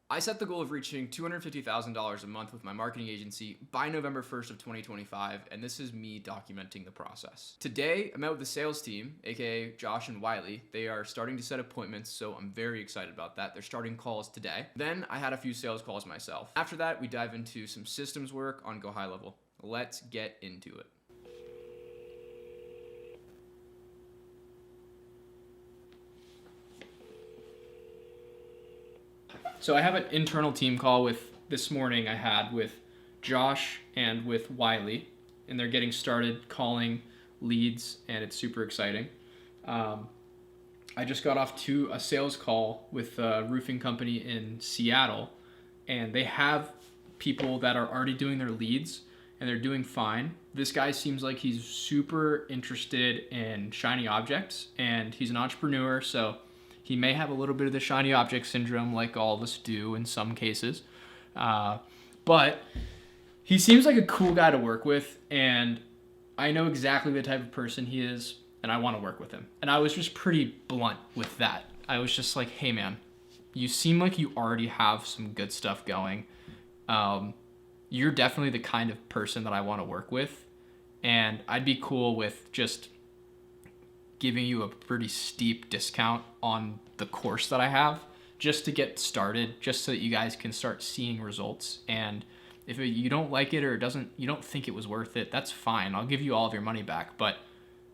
I set the goal of reaching $250,000 a month with my marketing agency by November 1st of 2025, and this is me documenting the process. Today, I met with the sales team, aka Josh and Wiley. They are starting to set appointments, so I'm very excited about that. They're starting calls today. Then I had a few sales calls myself. After that, we dive into some systems work on Go High Level. Let's get into it. So I have an internal team call this morning I had with Josh and with Wiley, and they're getting started calling leads, and it's super exciting. I just got off to a sales call with a roofing company in Seattle, and they have people that are already doing their leads, and they're doing fine. This guy seems like he's super interested in shiny objects, and he's an entrepreneur, so he may have a little bit of the shiny object syndrome like all of us do in some cases. But he seems like a cool guy to work with, and I know exactly the type of person he is, and I want to work with him. And I was just pretty blunt with that. I was just like, hey man, you seem like you already have some good stuff going. You're definitely the kind of person that I want to work with, and I'd be cool with just giving you a pretty steep discount on the course that I have just to get started, just so that you guys can start seeing results. And if you don't like it or you don't think it was worth it, that's fine. I'll give you all of your money back, but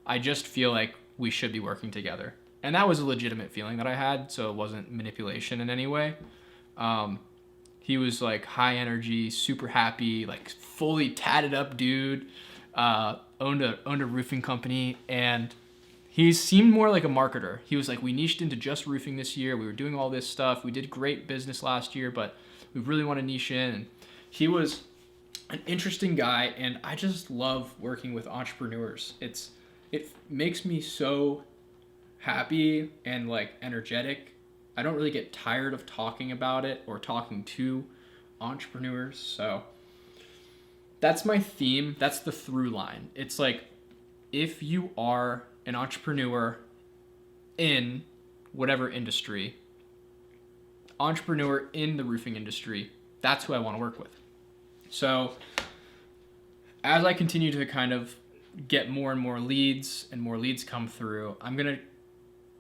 I just feel like we should be working together. And that was a legitimate feeling that I had, so it wasn't manipulation in any way. He was like high energy, super happy, like fully tatted up dude, owned a roofing company, and he seemed more like a marketer. He was like, we niched into just roofing this year. We were doing all this stuff. We did great business last year, but we really want to niche in. And he was an interesting guy, and I just love working with entrepreneurs. It makes me so happy and like energetic. I don't really get tired of talking about it or talking to entrepreneurs. So that's my theme. That's the through line. It's like, if you are an entrepreneur in whatever industry, entrepreneur in the roofing industry, that's who I want to work with. So as I continue to kind of get more and more leads come through,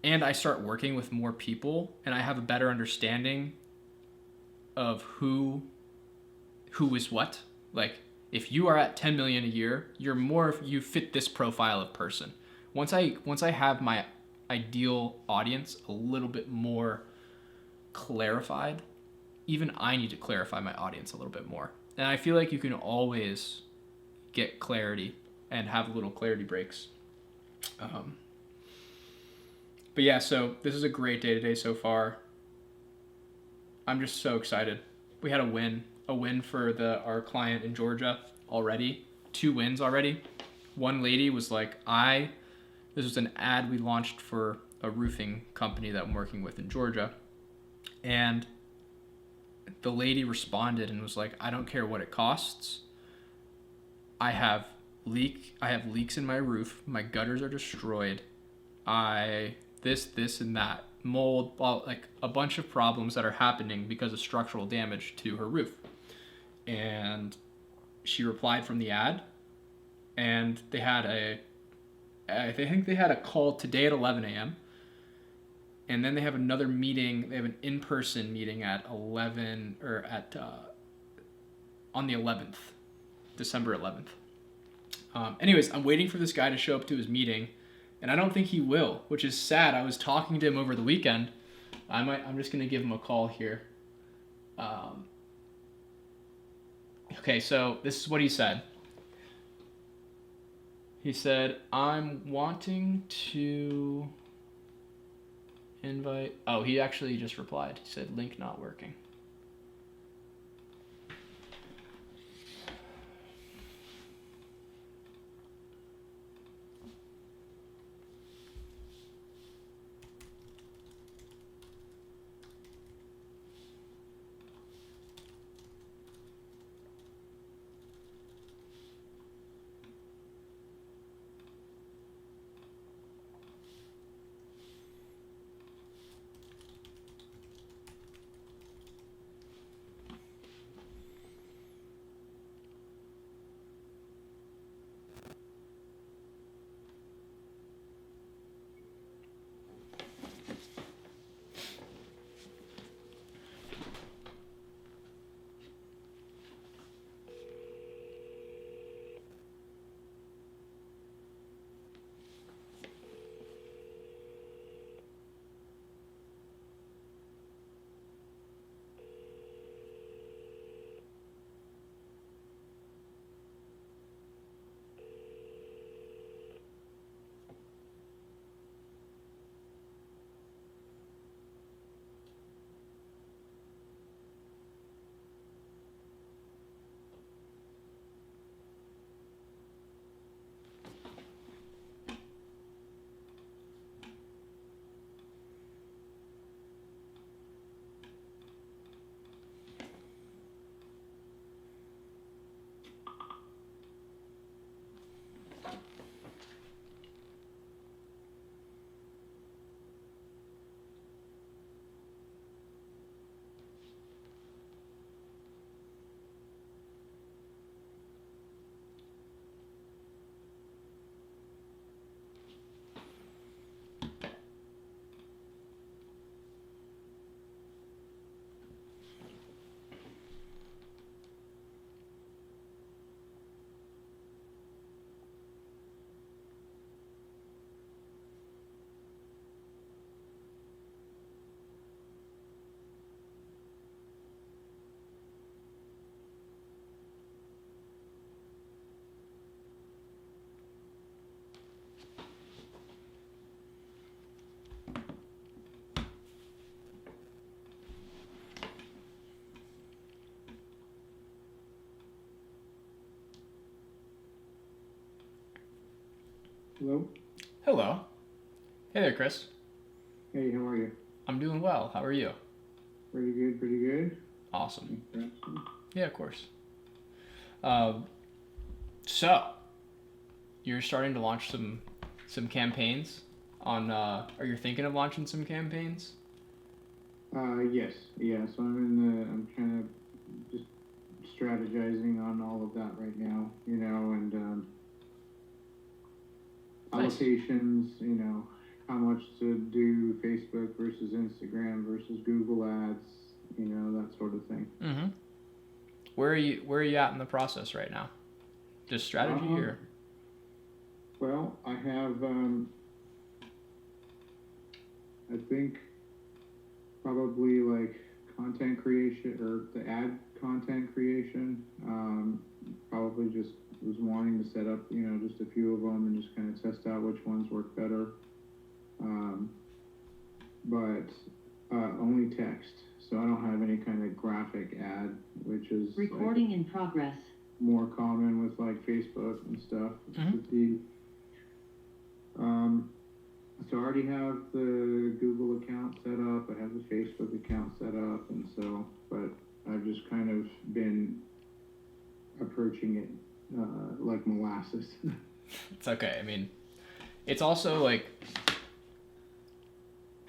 and I start working with more people, and I have a better understanding of who is what. Like, if you are at 10 million a year, you fit this profile of person. Once I have my ideal audience a little bit more clarified, even I need to clarify my audience a little bit more. And I feel like you can always get clarity and have little clarity breaks. But yeah, so this is a great day today so far. I'm just so excited. We had a win for our client in Georgia already. 2 wins already. One lady was like, this was an ad we launched for a roofing company that I'm working with in Georgia. And the lady responded and was like, I don't care what it costs. I have leaks in my roof. My gutters are destroyed. This and that. Mold, like a bunch of problems that are happening because of structural damage to her roof. And she replied from the ad, and I think they had a call today at 11 a.m. And then they have another meeting. They have an in-person meeting at 11 or on the 11th, December 11th. Anyways, I'm waiting for this guy to show up to his meeting, and I don't think he will, which is sad. I was talking to him over the weekend. I'm just gonna give him a call here. Okay, so this is what he said. He said, I'm wanting to invite... Oh, he actually just replied. He said, link not working. Hello. Hello. Hey there, Chris. Hey, how are you? I'm doing well. How are you? Pretty good, pretty good. Awesome. Thanks for asking. Yeah, of course. Um, so you're starting to launch some campaigns on. Are you thinking of launching some campaigns? Yes, yeah. So I'm kind of just strategizing on all of that right now, and Nice. allocations, how much to do Facebook versus Instagram versus Google ads, that sort of thing. Mm-hmm. Where are you at in the process right now? Just strategy or? Well, I have, I think probably like content creation or the ad content creation. Probably just was wanting to set up, just a few of them and just kind of test out which ones work better. But only text, so I don't have any kind of graphic ad, which is recording like in progress. More common with like Facebook and stuff. Mm-hmm. So I already have the Google account set up. I have the Facebook account set up, and so, but I've just kind of been approaching it like molasses. It's okay. I mean, it's also like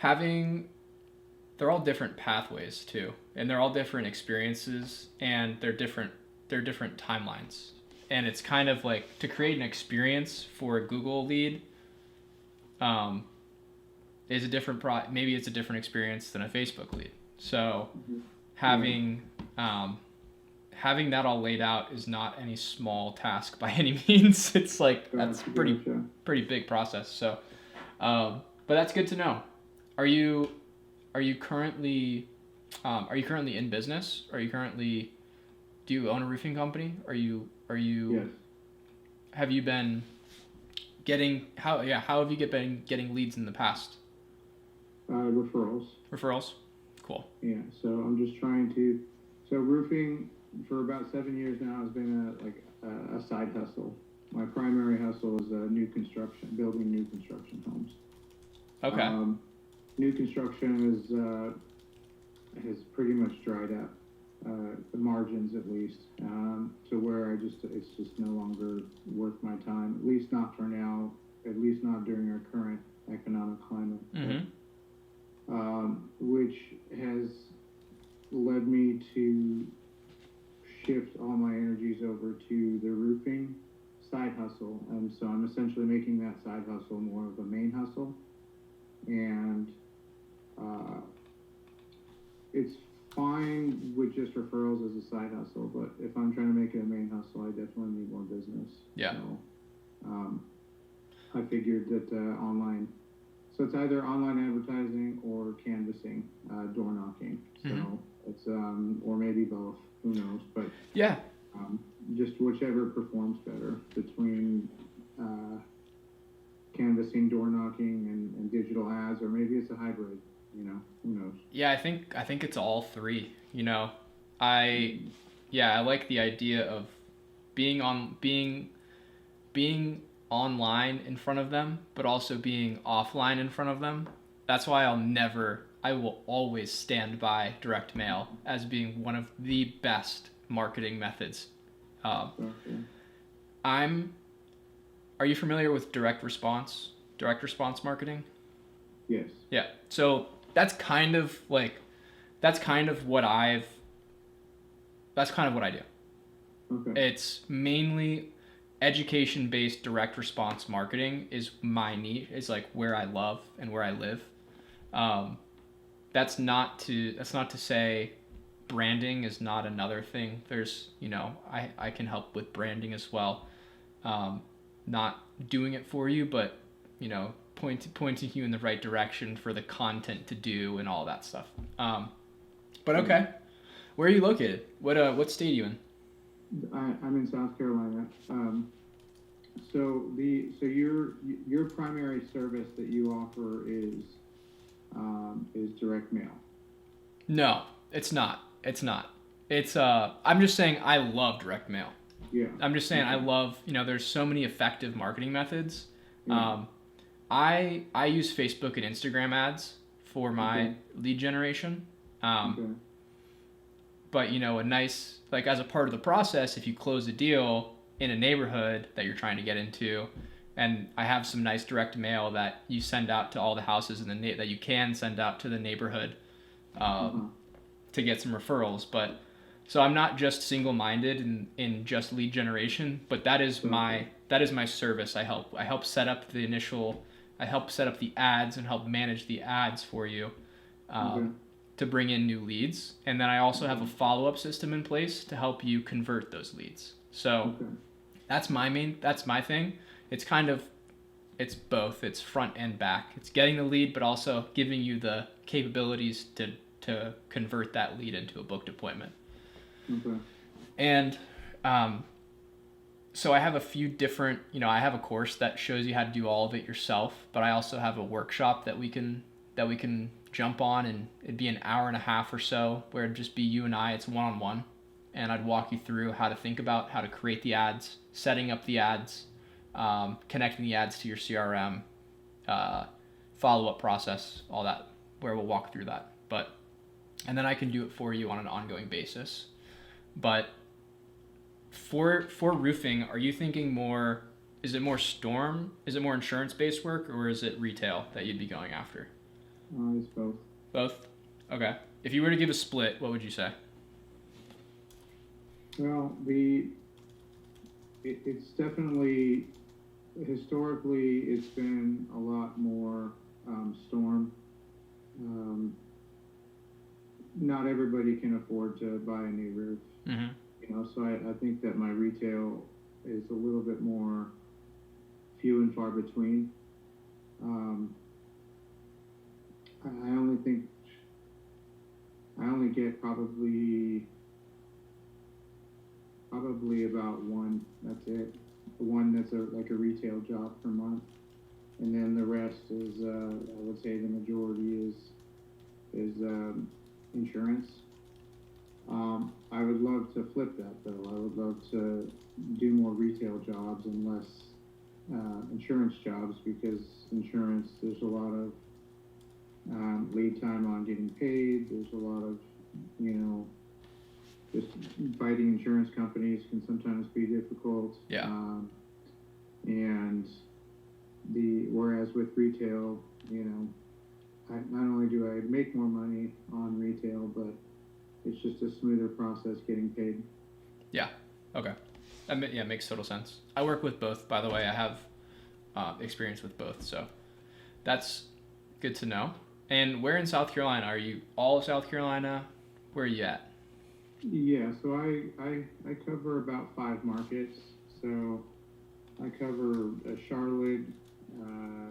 they're all different pathways too, and they're all different experiences, and they're different timelines. And it's kind of like to create an experience for a Google lead is a different maybe it's a different experience than a Facebook lead. So having that all laid out is not any small task by any means. It's like that's pretty big process. So but that's good to know. Are you currently in business? Do you own a roofing company? Yes. Have you been getting how have you been getting leads in the past? Referrals? Cool. Yeah, so I'm just trying to, so roofing for about 7 years now has been a side hustle. My primary hustle is building new construction homes. Okay. New construction has pretty much dried up, the margins at least, to where it's just no longer worth my time, at least not for now, at least not during our current economic climate. Mm-hmm. Which has led me to shift all my energies over to the roofing side hustle. And so I'm essentially making that side hustle more of a main hustle. And it's fine with just referrals as a side hustle, but if I'm trying to make it a main hustle, I definitely need more business. Yeah. So I figured that online, so it's either online advertising or canvassing, door knocking. So it's or maybe both. Who knows? But yeah, just whichever performs better between canvassing, door knocking, and digital ads, or maybe it's a hybrid. Who knows? Yeah, I think it's all three. I like the idea of being online in front of them, but also being offline in front of them. That's why I will always stand by direct mail as being one of the best marketing methods. Are you familiar with direct response marketing? Yes. Yeah. So that's kind of what I do. Okay. It's mainly education-based direct response marketing is my niche. It's like where I love and where I live. That's not to say branding is not another thing. There's, I can help with branding as well. Not doing it for you, but, pointing you in the right direction for the content to do and all that stuff. But okay. Where are you located? What state are you in? I'm in South Carolina. So your primary service that you offer is direct mail. No, it's not. It's I'm just saying I love direct mail. Yeah. I'm just saying I love, there's so many effective marketing methods Yeah. I use Facebook and Instagram ads for my Okay. lead generation. Okay. But a nice, like, as a part of the process, if you close a deal in a neighborhood that you're trying to get into, and I have some nice direct mail that you send out to all the houses in the that you can send out to the neighborhood, Uh-huh. to get some referrals. But so I'm not just single-minded in just lead generation, but Gotcha. that is my service. I help set up the ads and help manage the ads for you, Okay. to bring in new leads. And then I also have Okay. a follow-up system in place to help you convert those leads. So Okay. that's my thing. It's kind of, it's both. It's front and back. It's getting the lead, but also giving you the capabilities to convert that lead into a booked appointment. Okay. And so I have a few different, I have a course that shows you how to do all of it yourself, but I also have a workshop that we can jump on, and it'd be an hour and a half or so where it'd just be you and I. It's one-on-one, and I'd walk you through how to think about how to create the ads, setting up the ads, connecting the ads to your CRM, follow-up process, all that, where we'll walk through that. And then I can do it for you on an ongoing basis. But for roofing, are you thinking more? Is it more storm? Is it more insurance based work, or is it retail that you'd be going after? It's both. Both. Okay. If you were to give a split, what would you say? Well, it's definitely historically it's been a lot more storm. Um, Not everybody can afford to buy a new roof, Mm-hmm. so I think that my retail is a little bit more few and far between. Um, I only think I only get probably about one. That's it. One that's like a retail job per month, and then the rest is I would say the majority is insurance. I would love to flip that though. I would love to do more retail jobs and less insurance jobs, because insurance, there's a lot of lead time on getting paid. There's a lot of, just fighting insurance companies can sometimes be difficult. Yeah. And whereas with retail, not only do I make more money on retail, but it's just a smoother process getting paid. Yeah. Okay. Yeah, makes total sense. I work with both, by the way. I have experience with both, so that's good to know. And where in South Carolina are you? All of South Carolina? Where are you at? Yeah, so I cover about 5 markets. So I cover Charlotte, uh,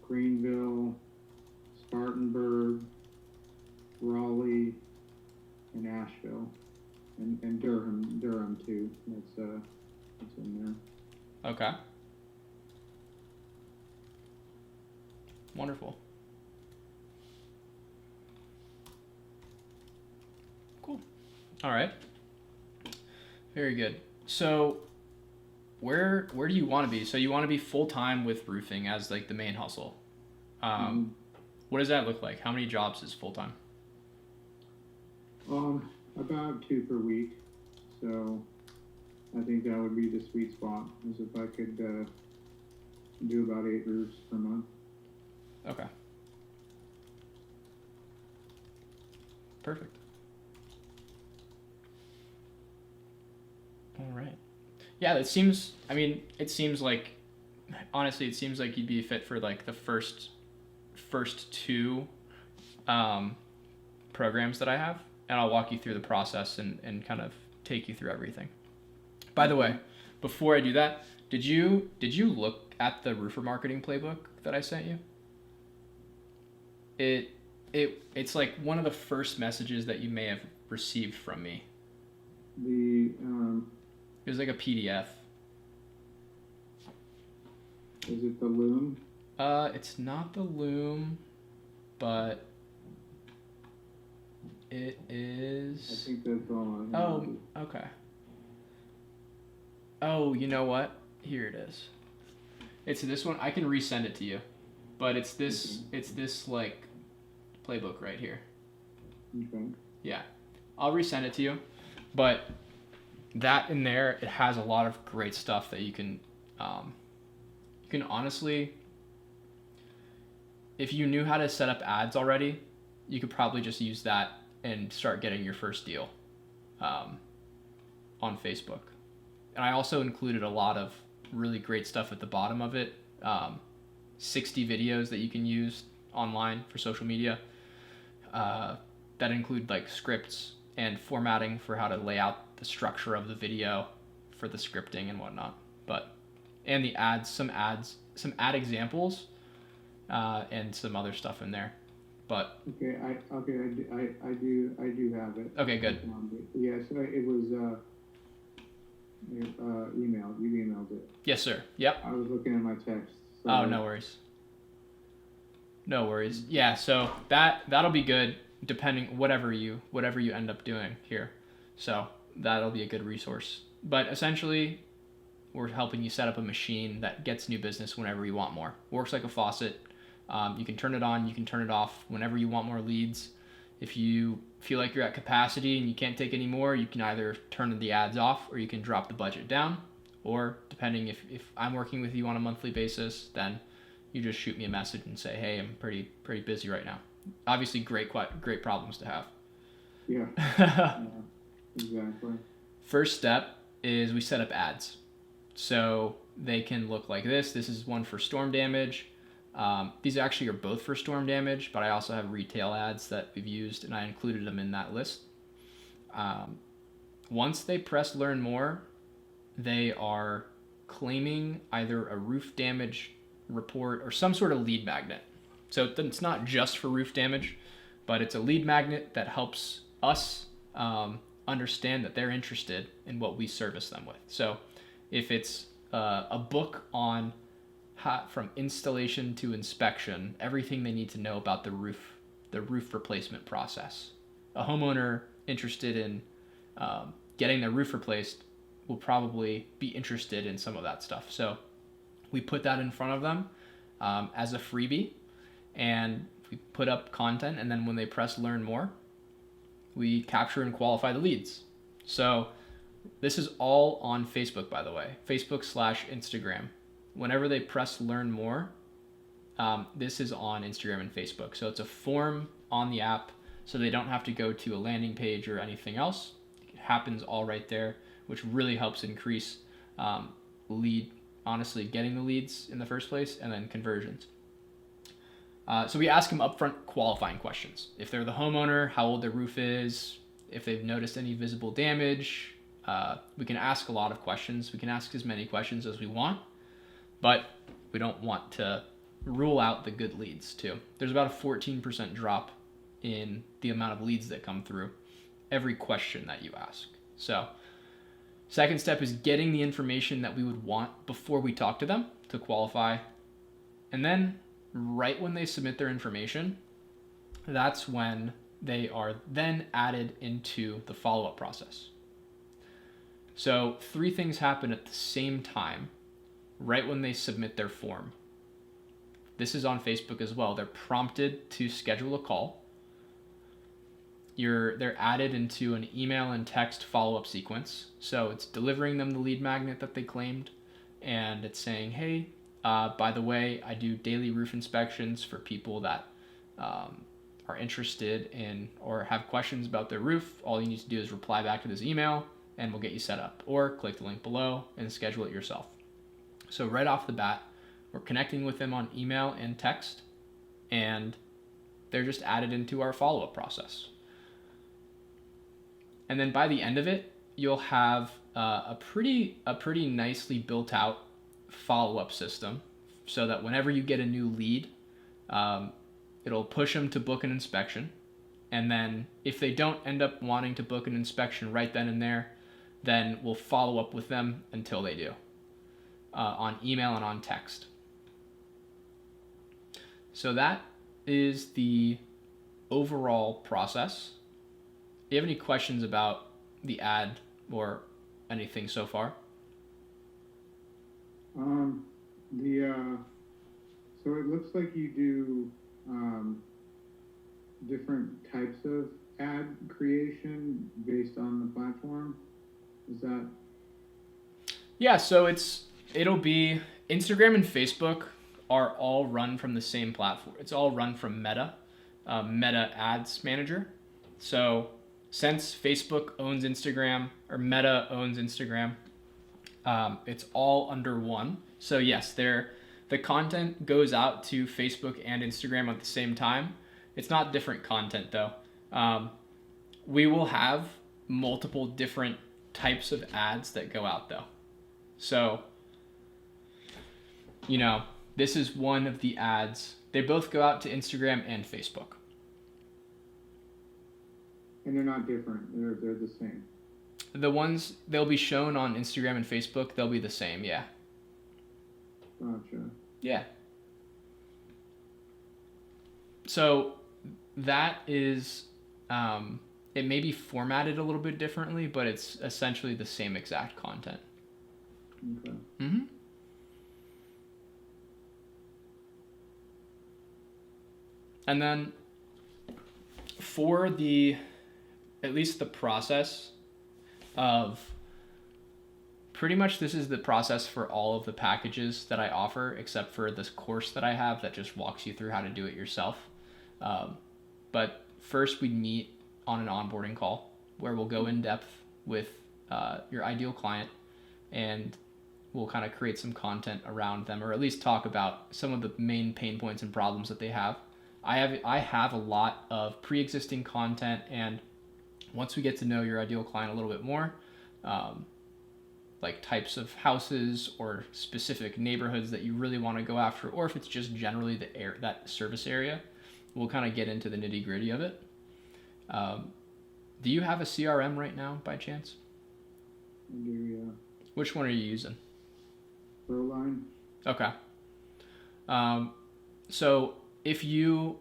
Greenville, Spartanburg, Raleigh, and Asheville, and Durham too. That's in there. Okay. Wonderful. Cool. All right. Very good. So, where do you want to be? So you want to be full time with roofing as like the main hustle. Mhm. What does that look like? How many jobs is full time? About 2 per week. So I think that would be the sweet spot, is if I could do about 8 roofs per month. Okay. Perfect. All right. Yeah, it seems. I mean, it seems like, honestly, it seems like you'd be a fit for like the first two programs that I have, and I'll walk you through the process and kind of take you through everything. By the way, before I do that, did you look at the roofer marketing playbook that I sent you? It's like one of the first messages that you may have received from me. It was like a PDF. Is it the loom? It's not the loom, but it is. I think that's all I have. Oh, okay. Oh, you know what? Here it is. It's this one. I can resend it to you, but it's this. Okay. It's this like playbook right here. Okay. Yeah, I'll resend it to you, but that in there, it has a lot of great stuff that you can honestly, if you knew how to set up ads already, you could probably just use that and start getting your first deal on Facebook. And I also included a lot of really great stuff at the bottom of it. 60 videos that you can use online for social media that include like scripts and formatting for how to lay out the structure of the video for the scripting and whatnot. And the ads, some ad examples, and some other stuff in there. But Okay, I do have it. okay, good. Yes, it was emailed. You emailed it. Yes, sir. Yep. I was looking at my text. So. Oh, no worries. No worries. Yeah, so that'll be good depending whatever you end up doing here. So that'll be a good resource. But essentially, we're helping you set up a machine that gets new business whenever you want more. Works like a faucet. You can turn it on, you can turn it off whenever you want more leads. If you feel like you're at capacity and you can't take any more, you can either turn the ads off or you can drop the budget down. Or depending if I'm working with you on a monthly basis, then you just shoot me a message and say, hey, I'm pretty busy right now. Obviously, great problems to have. Yeah. Yeah, exactly. First step is we set up ads. So they can look like this. This is one for storm damage. These actually are both for storm damage, but I also have retail ads that we've used, and I included them in that list. Once they press learn more, they are claiming either a roof damage report or some sort of lead magnet. So it's not just for roof damage, but it's a lead magnet that helps us understand that they're interested in what we service them with. So if it's a book on from installation to inspection, everything they need to know about the roof replacement process. A homeowner interested in getting their roof replaced will probably be interested in some of that stuff. So we put that in front of them as a freebie, and we put up content, and then when they press learn more, we capture and qualify the leads. So this is all on Facebook, by the way, Facebook/Instagram. Whenever they press learn more, this is on Instagram and Facebook. So it's a form on the app, so they don't have to go to a landing page or anything else. It happens all right there, which really helps increase honestly, getting the leads in the first place, and then conversions. So we ask them upfront qualifying questions. If they're the homeowner, how old their roof is, if they've noticed any visible damage. We can ask a lot of questions. We can ask as many questions as we want, but we don't want to rule out the good leads too. There's about a 14% drop in the amount of leads that come through every question that you ask. So second step is getting the information that we would want before we talk to them to qualify. And then right when they submit their information, that's when they are then added into the follow-up process. So 3 things happen at the same time right when they submit their form. This is on Facebook as well. They're prompted to schedule a call. They're added into an email and text follow-up sequence. So it's delivering them the lead magnet that they claimed, and it's saying, hey, by the way, I do daily roof inspections for people that are interested in or have questions about their roof. All you need to do is reply back to this email and we'll get you set up, or click the link below and schedule it yourself. So right off the bat, we're connecting with them on email and text, and they're just added into our follow-up process. And then by the end of it, you'll have a pretty nicely built out follow-up system, so that whenever you get a new lead, it'll push them to book an inspection. And then if they don't end up wanting to book an inspection right then and there, then we'll follow up with them until they do, on email and on text. So that is the overall process. Do you have any questions about the ad or anything so far? The so it looks like you do different types of ad creation based on the platform. Is that Yeah, so it'll be Instagram and Facebook are all run from the same platform. It's all run from Meta, Meta Ads Manager. So since Facebook owns Instagram or Meta owns Instagram, it's all under one. So yes, the content goes out to Facebook and Instagram at the same time. It's not different content though. Um, we will have multiple different types of ads that go out though. So, you know, this is one of the ads. They both go out to Instagram and Facebook. and they're not different. They're the same. The ones they'll be shown on Instagram and Facebook, they'll be the same, yeah. Gotcha. Yeah. So that is it may be formatted a little bit differently, but it's essentially the same exact content. Okay. Mm-hmm. And then for at least the process of pretty much this is the process for all of the packages that I offer, except for this course that I have that just walks you through how to do it yourself. But first we'd meet on an onboarding call where we'll go in depth with your ideal client, and we'll kind of create some content around them, or at least talk about some of the main pain points and problems that they have. I have a lot of pre-existing content, and once we get to know your ideal client a little bit more, like types of houses or specific neighborhoods that you really want to go after, or if it's just generally that service area, we'll kind of get into the nitty gritty of it. Do you have a CRM right now by chance? I do, yeah. Which one are you using? Proline. Okay. So if you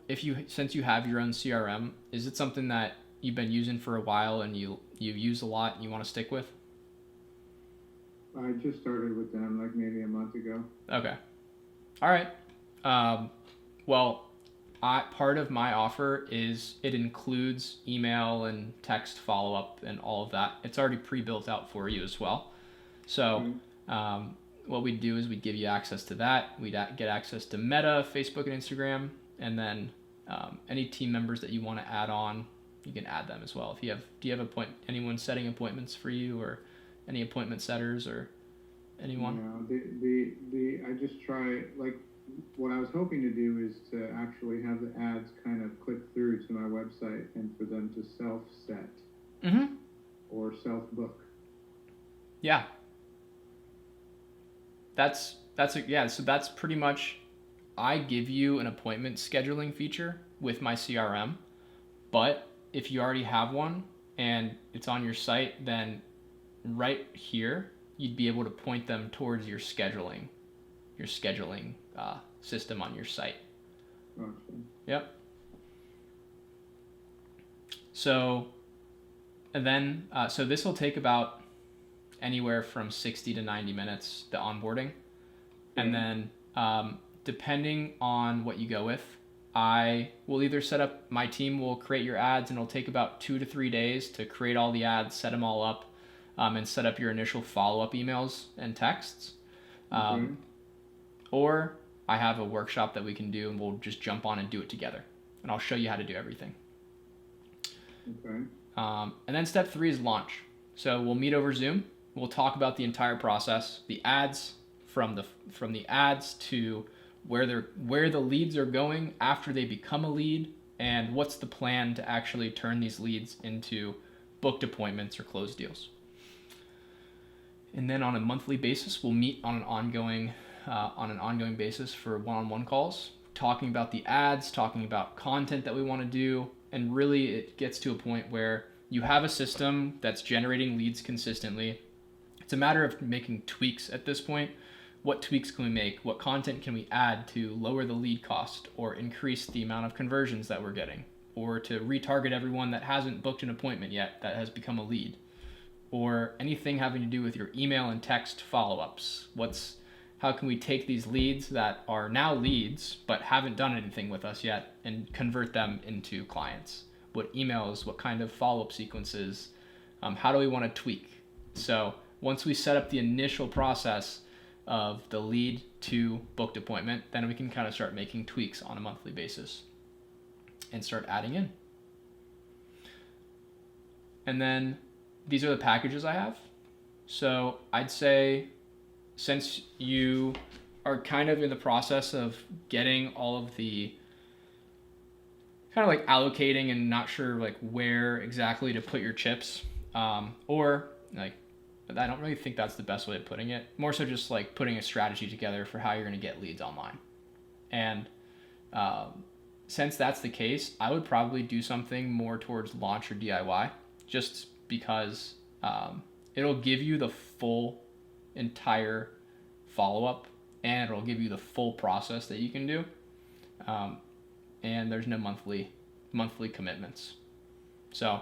since you have your own CRM, is it something that you've been using for a while and you use a lot and you want to stick with? I just started with them like maybe a month ago. Okay. All right. Well, part of my offer is it includes email and text follow-up and all of that. It's already pre-built out for you as well. So what we'd do is we'd give you access to that. We'd get access to Meta, Facebook, and Instagram. And then any team members that you want to add on, you can add them as well. Do you have anyone setting appointments for you, or any appointment setters or anyone? No, I just try, like, what I was hoping to do is to actually have the ads kind of click through to my website and for them to self-set or self-book. Yeah. So that's pretty much, I give you an appointment scheduling feature with my CRM, but if you already have one and it's on your site, then right here, you'd be able to point them towards your scheduling system on your site. Okay. Yep. So, and then, so this will take about anywhere from 60 to 90 minutes, the onboarding. And then, depending on what you go with, I will either my team will create your ads, and it'll take about 2 to 3 days to create all the ads, set them all up, and set up your initial follow-up emails and texts. Or I have a workshop that we can do, and we'll just jump on and do it together. And I'll show you how to do everything. Okay. And then step 3 is launch. So we'll meet over Zoom. We'll talk about the entire process, the ads, from the ads to where the leads are going after they become a lead, and what's the plan to actually turn these leads into booked appointments or closed deals. And then on a monthly basis, we'll meet on an ongoing basis for one-on-one calls, talking about the ads, talking about content that we want to do, and really it gets to a point where you have a system that's generating leads consistently. It's a matter of making tweaks at this point. What tweaks can we make? What content can we add to lower the lead cost or increase the amount of conversions that we're getting, or to retarget everyone that hasn't booked an appointment yet that has become a lead, or anything having to do with your email and text follow-ups. how can we take these leads that are now leads but haven't done anything with us yet and convert them into clients? What emails, what kind of follow-up sequences, how do we want to tweak? So once we set up the initial process of the lead to booked appointment, then we can kind of start making tweaks on a monthly basis and start adding in. And then these are the packages I have. So I'd say, since you are kind of in the process of getting all of the kind of like allocating and not sure like where exactly to put your chips, or like, I don't really think that's the best way of putting it. More so just like putting a strategy together for how you're going to get leads online. And since that's the case, I would probably do something more towards launch or DIY, just because it'll give you the full entire follow-up, and it'll give you the full process that you can do, and there's no monthly commitments. So,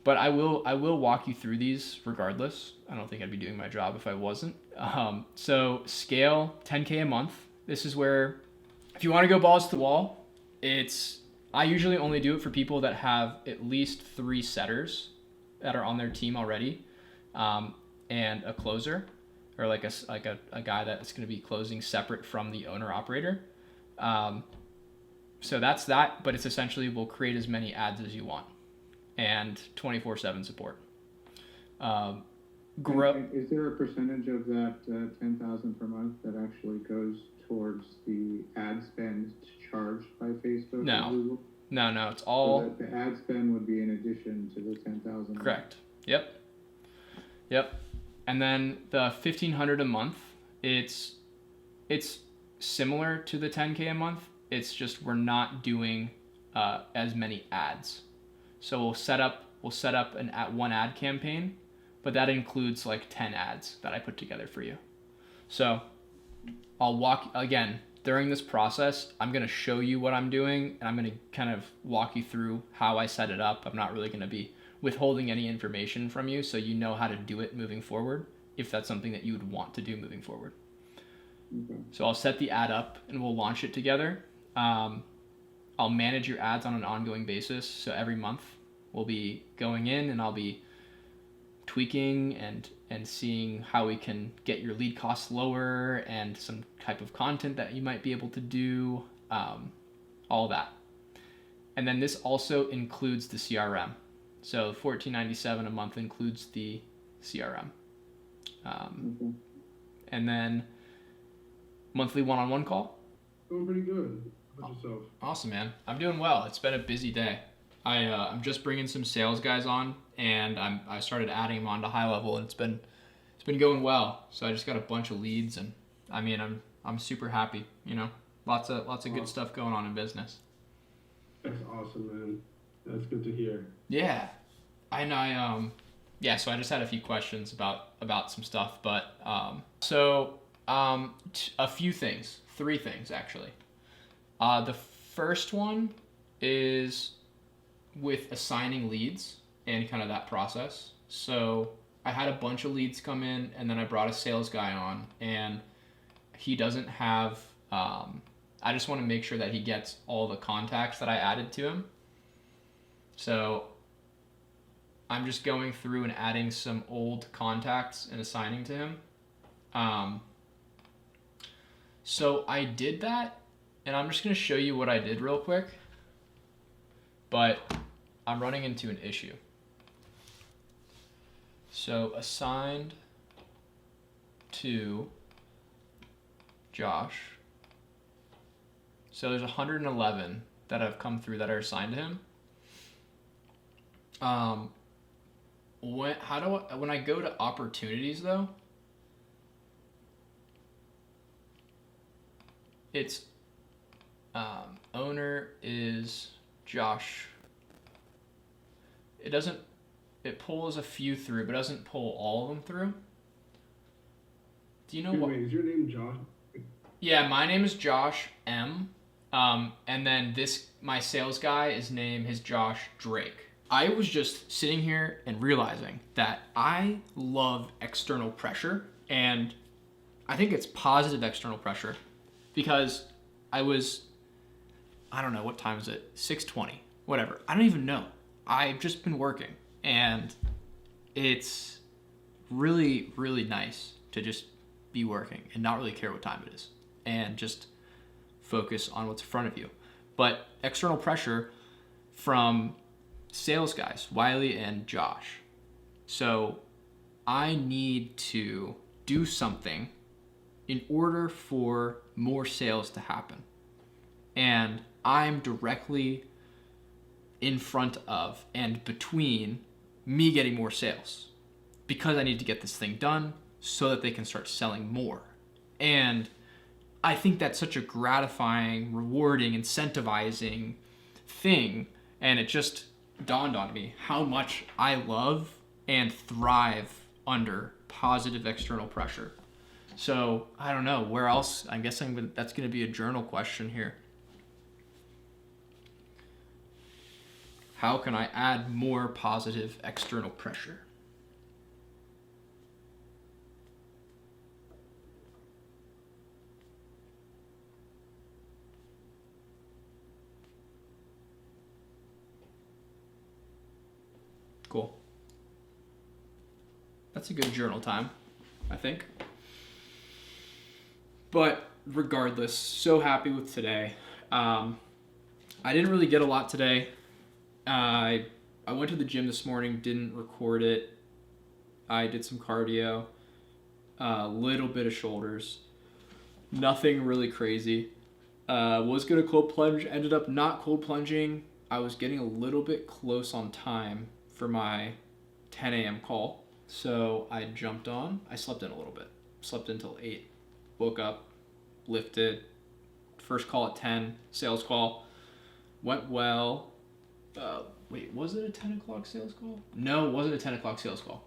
but I will walk you through these regardless. I don't think I'd be doing my job if I wasn't. So scale 10K a month. This is where, if you want to go balls to the wall, I usually only do it for people that have at least 3 setters that are on their team already, and a closer, or like a guy that's going to be closing separate from the owner operator. So that's that, but it's essentially, we'll create as many ads as you want and 24/7 support. Is there a percentage of that 10,000 per month that actually goes towards the ad spend charged by Facebook No. or Google? No, it's all... So the ad spend would be in addition to the 10,000. Correct. Yep. And then the 1,500 a month, it's similar to the 10K a month. It's just we're not doing as many ads. So we'll set up one ad campaign, but that includes like 10 ads that I put together for you. So I'll walk, again, during this process, I'm going to show you what I'm doing, and I'm going to kind of walk you through how I set it up. I'm not really going to be withholding any information from you, so you know how to do it moving forward, if that's something that you would want to do moving forward. Okay. So I'll set the ad up and we'll launch it together. I'll manage your ads on an ongoing basis. So every month we'll be going in and I'll be tweaking and seeing how we can get your lead costs lower and some type of content that you might be able to do, all that. And then this also includes the CRM. So $14.97 a month includes the CRM. Okay. And then monthly one-on-one call. Doing pretty good. How about yourself? Awesome, man. I'm doing well. It's been a busy day. I'm just bringing some sales guys on, and I started adding them onto high level, and it's been going well. So I just got a bunch of leads, and I mean I'm super happy. You know, lots of good stuff going on in business. That's awesome, man. That's good to hear. Yeah, and yeah. So I just had a few questions about some stuff, but a few things, 3 things actually. The first one is with assigning leads and kind of that process. So I had a bunch of leads come in, and then I brought a sales guy on, and he doesn't have, I just want to make sure that he gets all the contacts that I added to him. So I'm just going through and adding some old contacts and assigning to him. So I did that, and I'm just going to show you what I did real quick, but I'm running into an issue. So assigned to Josh. So there's 111 that have come through that are assigned to him. When I go to opportunities though, it's owner is Josh. It pulls a few through, but doesn't pull all of them through. Do you know what? Wait, is your name Josh? Yeah, my name is Josh M. And then my sales guy, his name is Josh Drake. I was just sitting here and realizing that I love external pressure, and I think it's positive external pressure because I don't know, what time is it? 6:20, whatever. I don't even know. I've just been working, and it's really, really nice to just be working and not really care what time it is and just focus on what's in front of you. But external pressure from sales guys, Wiley and Josh. So I need to do something in order for more sales to happen. And I'm directly in front of and between me getting more sales because I need to get this thing done so that they can start selling more. And I think that's such a gratifying, rewarding, incentivizing thing. And it just dawned on me how much I love and thrive under positive external pressure. So I don't know where else. I'm guessing that's going to be a journal question here. How can I add more positive external pressure? Cool. That's a good journal time, I think. But regardless, so happy with today. I didn't really get a lot today. I went to the gym this morning, didn't record it. I did some cardio, a little bit of shoulders. Nothing really crazy. Was going to cold plunge, ended up not cold plunging. I was getting a little bit close on time for my 10 a.m. call. So I jumped on. I slept in a little bit. Slept until 8. Woke up, lifted. First call at 10, sales call. Went well. Was it a 10 o'clock sales call? No, it wasn't a 10 o'clock sales call.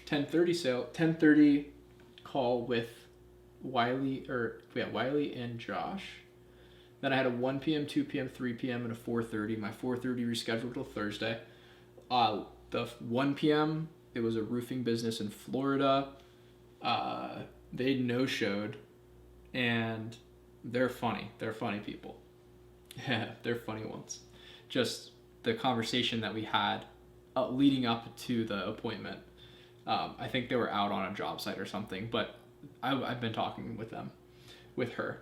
10:30 call with Wiley and Josh. Then I had a 1 p.m., 2 p.m., 3 p.m., and a 4:30. My 4:30 rescheduled till Thursday. The 1 p.m., it was a roofing business in Florida. They no-showed, and they're funny. They're funny people. Yeah, they're funny ones. Just the conversation that we had leading up to the appointment. I think they were out on a job site or something, but I've been talking with her.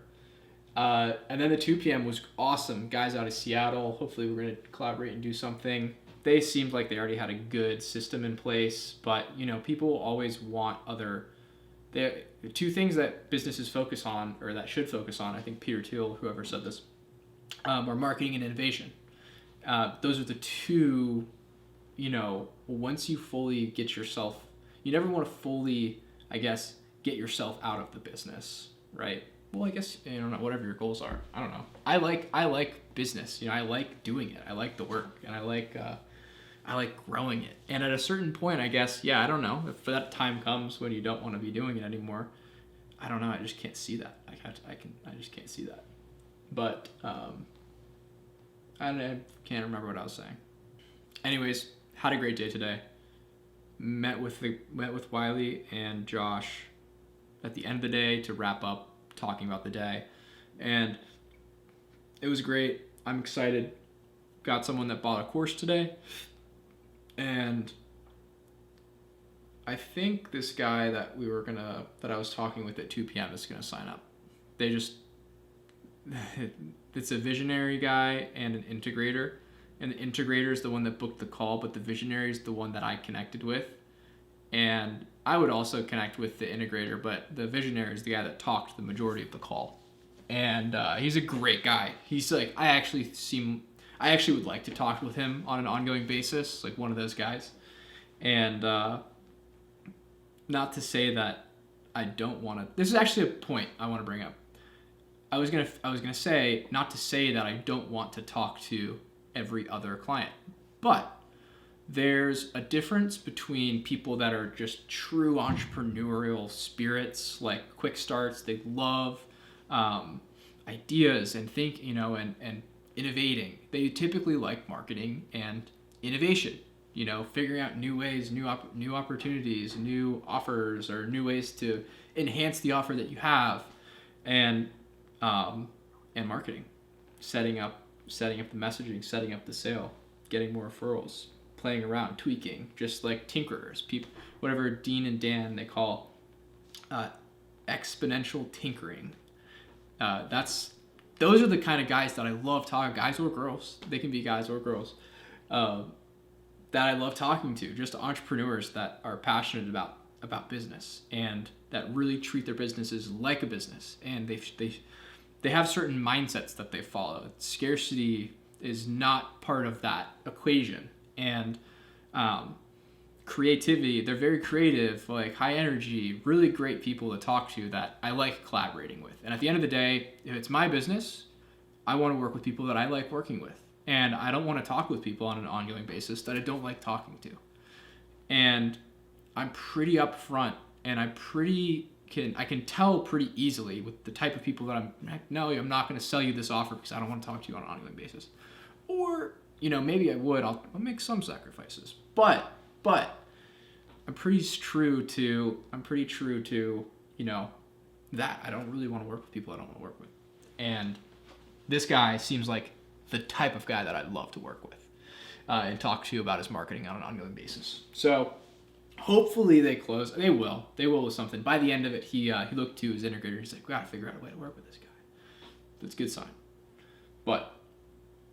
And then the 2 p.m. was awesome. Guys out of Seattle. Hopefully we're going to collaborate and do something. They seemed like they already had a good system in place, but people always want the two things that businesses focus on, or that should focus on, I think Peter Thiel, whoever said this, are marketing and innovation. Those are the two, once you fully get yourself, you never want to fully, I guess, get yourself out of the business, right? Well, I guess, I don't know, whatever your goals are. I don't know. I like business. I like doing it. I like the work, and I like growing it. And at a certain point, I guess, I don't know, if that time comes when you don't want to be doing it anymore, I don't know. I just can't see that. I just can't see that. But I can't remember what I was saying. Anyways, had a great day today. Met with Wiley and Josh at the end of the day to wrap up talking about the day, and it was great. I'm excited. Got someone that bought a course today, and I think this guy that I was talking with at 2 p.m. is gonna sign up. It's a visionary guy and an integrator. And the integrator is the one that booked the call, but the visionary is the one that I connected with. And I would also connect with the integrator, but the visionary is the guy that talked the majority of the call. And he's a great guy. He's like, I actually would like to talk with him on an ongoing basis, like one of those guys. And not to say that I don't want to. This is actually a point I want to bring up. I was gonna say, not to say that I don't want to talk to every other client, but there's a difference between people that are just true entrepreneurial spirits, like quick starts. They love ideas and and innovating. They typically like marketing and innovation. figuring out new ways, new opportunities, new offers, or new ways to enhance the offer that you have, and marketing, setting up the messaging, setting up the sale, getting more referrals, playing around, tweaking, just like tinkerers, whatever Dean and Dan they call exponential tinkering. Those are the kind of guys that I love talking, guys or girls. They can be guys or girls. That I love talking to, just entrepreneurs that are passionate about business and that really treat their businesses like a business, and they have certain mindsets that they follow. Scarcity is not part of that equation, and creativity, they're very creative, like high energy, really great people to talk to that I like collaborating with. And at the end of the day, if it's my business, I want to work with people that I like working with. And I don't want to talk with people on an ongoing basis that I don't like talking to. And I'm pretty upfront, and I can tell pretty easily with the type of people that I'm not going to sell you this offer because I don't want to talk to you on an ongoing basis. Or, maybe I would, I'll make some sacrifices. But I'm pretty true to, that. I don't really want to work with people I don't want to work with. And this guy seems like the type of guy that I'd love to work with and talk to about his marketing on an ongoing basis. So hopefully they close. They will with something. By the end of it, he looked to his integrator. He's like, we got to figure out a way to work with this guy. That's a good sign. But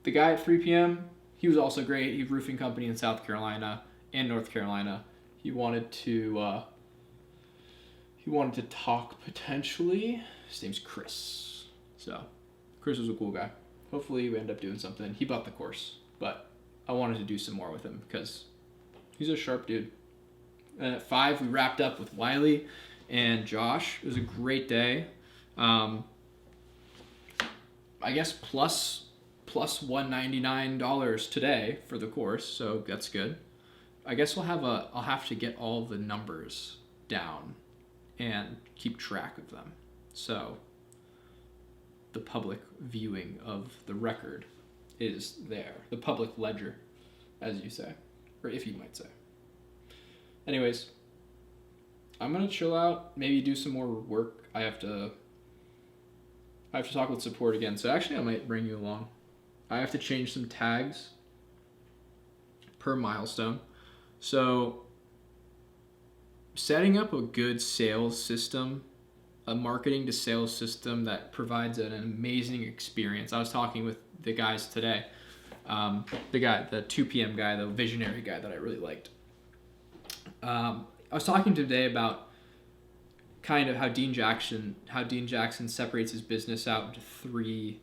the guy at 3 p.m., he was also great. He had a roofing company in South Carolina and North Carolina. He wanted to talk potentially. His name's Chris. So Chris was a cool guy. Hopefully we end up doing something. He bought the course, but I wanted to do some more with him because he's a sharp dude. And at 5, we wrapped up with Wiley and Josh. It was a great day. I guess plus $199 today for the course, so that's good. I guess I'll have to get all the numbers down and keep track of them. So the public viewing of the record is there. The public ledger, as you say, or if you might say. Anyways, I'm gonna chill out, maybe do some more work. I have to talk with support again, so actually I might bring you along. I have to change some tags per milestone. So setting up a good sales system, a marketing to sales system that provides an amazing experience. I was talking with the guys today, the 2 p.m. guy, the visionary guy that I really liked. I was talking today about kind of how Dean Jackson separates his business out into 3,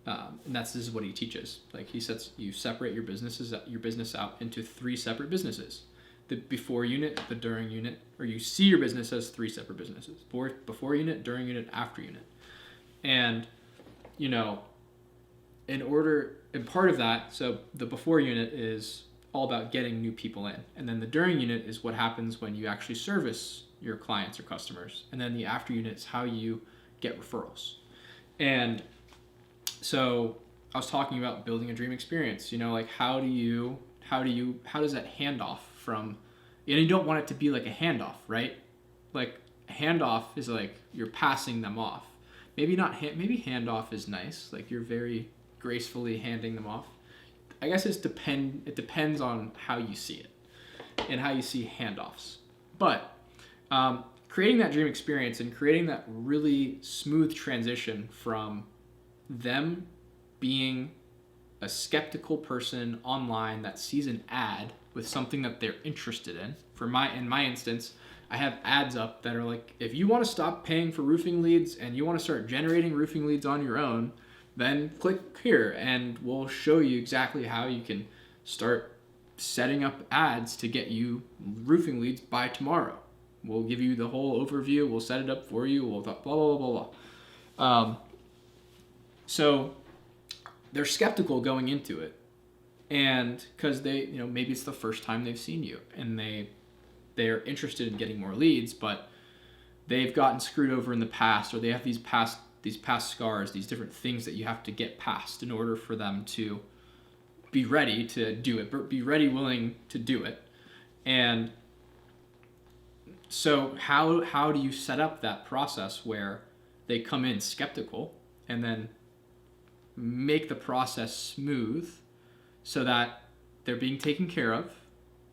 and this is what he teaches. Like he says, you separate your business out into 3 separate businesses. The before unit, the during unit, or you see your business as 3 separate businesses. Before unit, during unit, after unit. And, and part of that, so the before unit is all about getting new people in. And then the during unit is what happens when you actually service your clients or customers. And then the after unit is how you get referrals. And so I was talking about building a dream experience, like how does that handoff from, you don't want it to be like a handoff, right? Like a handoff is like you're passing them off. Maybe not, maybe handoff is nice. Like you're very gracefully handing them off. I guess it depends on how you see it and how you see handoffs. But creating that dream experience and creating that really smooth transition from them being a skeptical person online that sees an ad with something that they're interested in. In my instance, I have ads up that are like, if you want to stop paying for roofing leads and you want to start generating roofing leads on your own, then click here and we'll show you exactly how you can start setting up ads to get you roofing leads by tomorrow. We'll give you the whole overview. We'll set it up for you. We'll blah, blah, blah, blah. So they're skeptical going into it. And because they, maybe it's the first time they've seen you and they're interested in getting more leads, but they've gotten screwed over in the past, or they have these past scars, these different things that you have to get past in order for them to be ready to do it, but be ready, willing to do it. And so how do you set up that process where they come in skeptical and then make the process smooth so that they're being taken care of,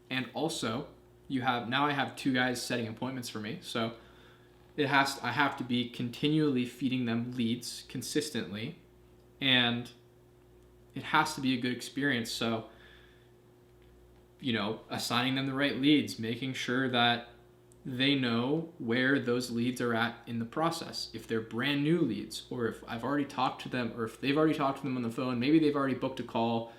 and also I have 2 guys setting appointments for me, so I have to be continually feeding them leads consistently, and it has to be a good experience. So, assigning them the right leads, making sure that they know where those leads are at in the process. If they're brand new leads, or if I've already talked to them, or if they've already talked to them on the phone, maybe they've already booked a call.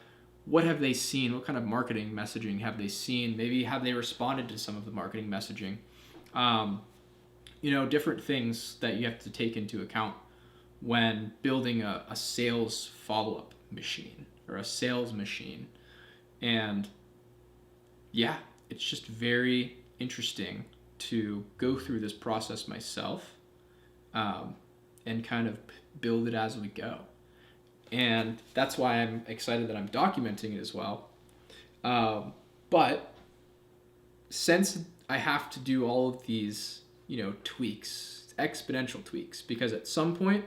What have they seen? What kind of marketing messaging have they seen? Maybe have they responded to some of the marketing messaging? Different things that you have to take into account when building a sales follow-up machine or a sales machine. And yeah, it's just very interesting to go through this process myself, and kind of build it as we go. And that's why I'm excited that I'm documenting it as well. But since I have to do all of these, tweaks, exponential tweaks, because at some point,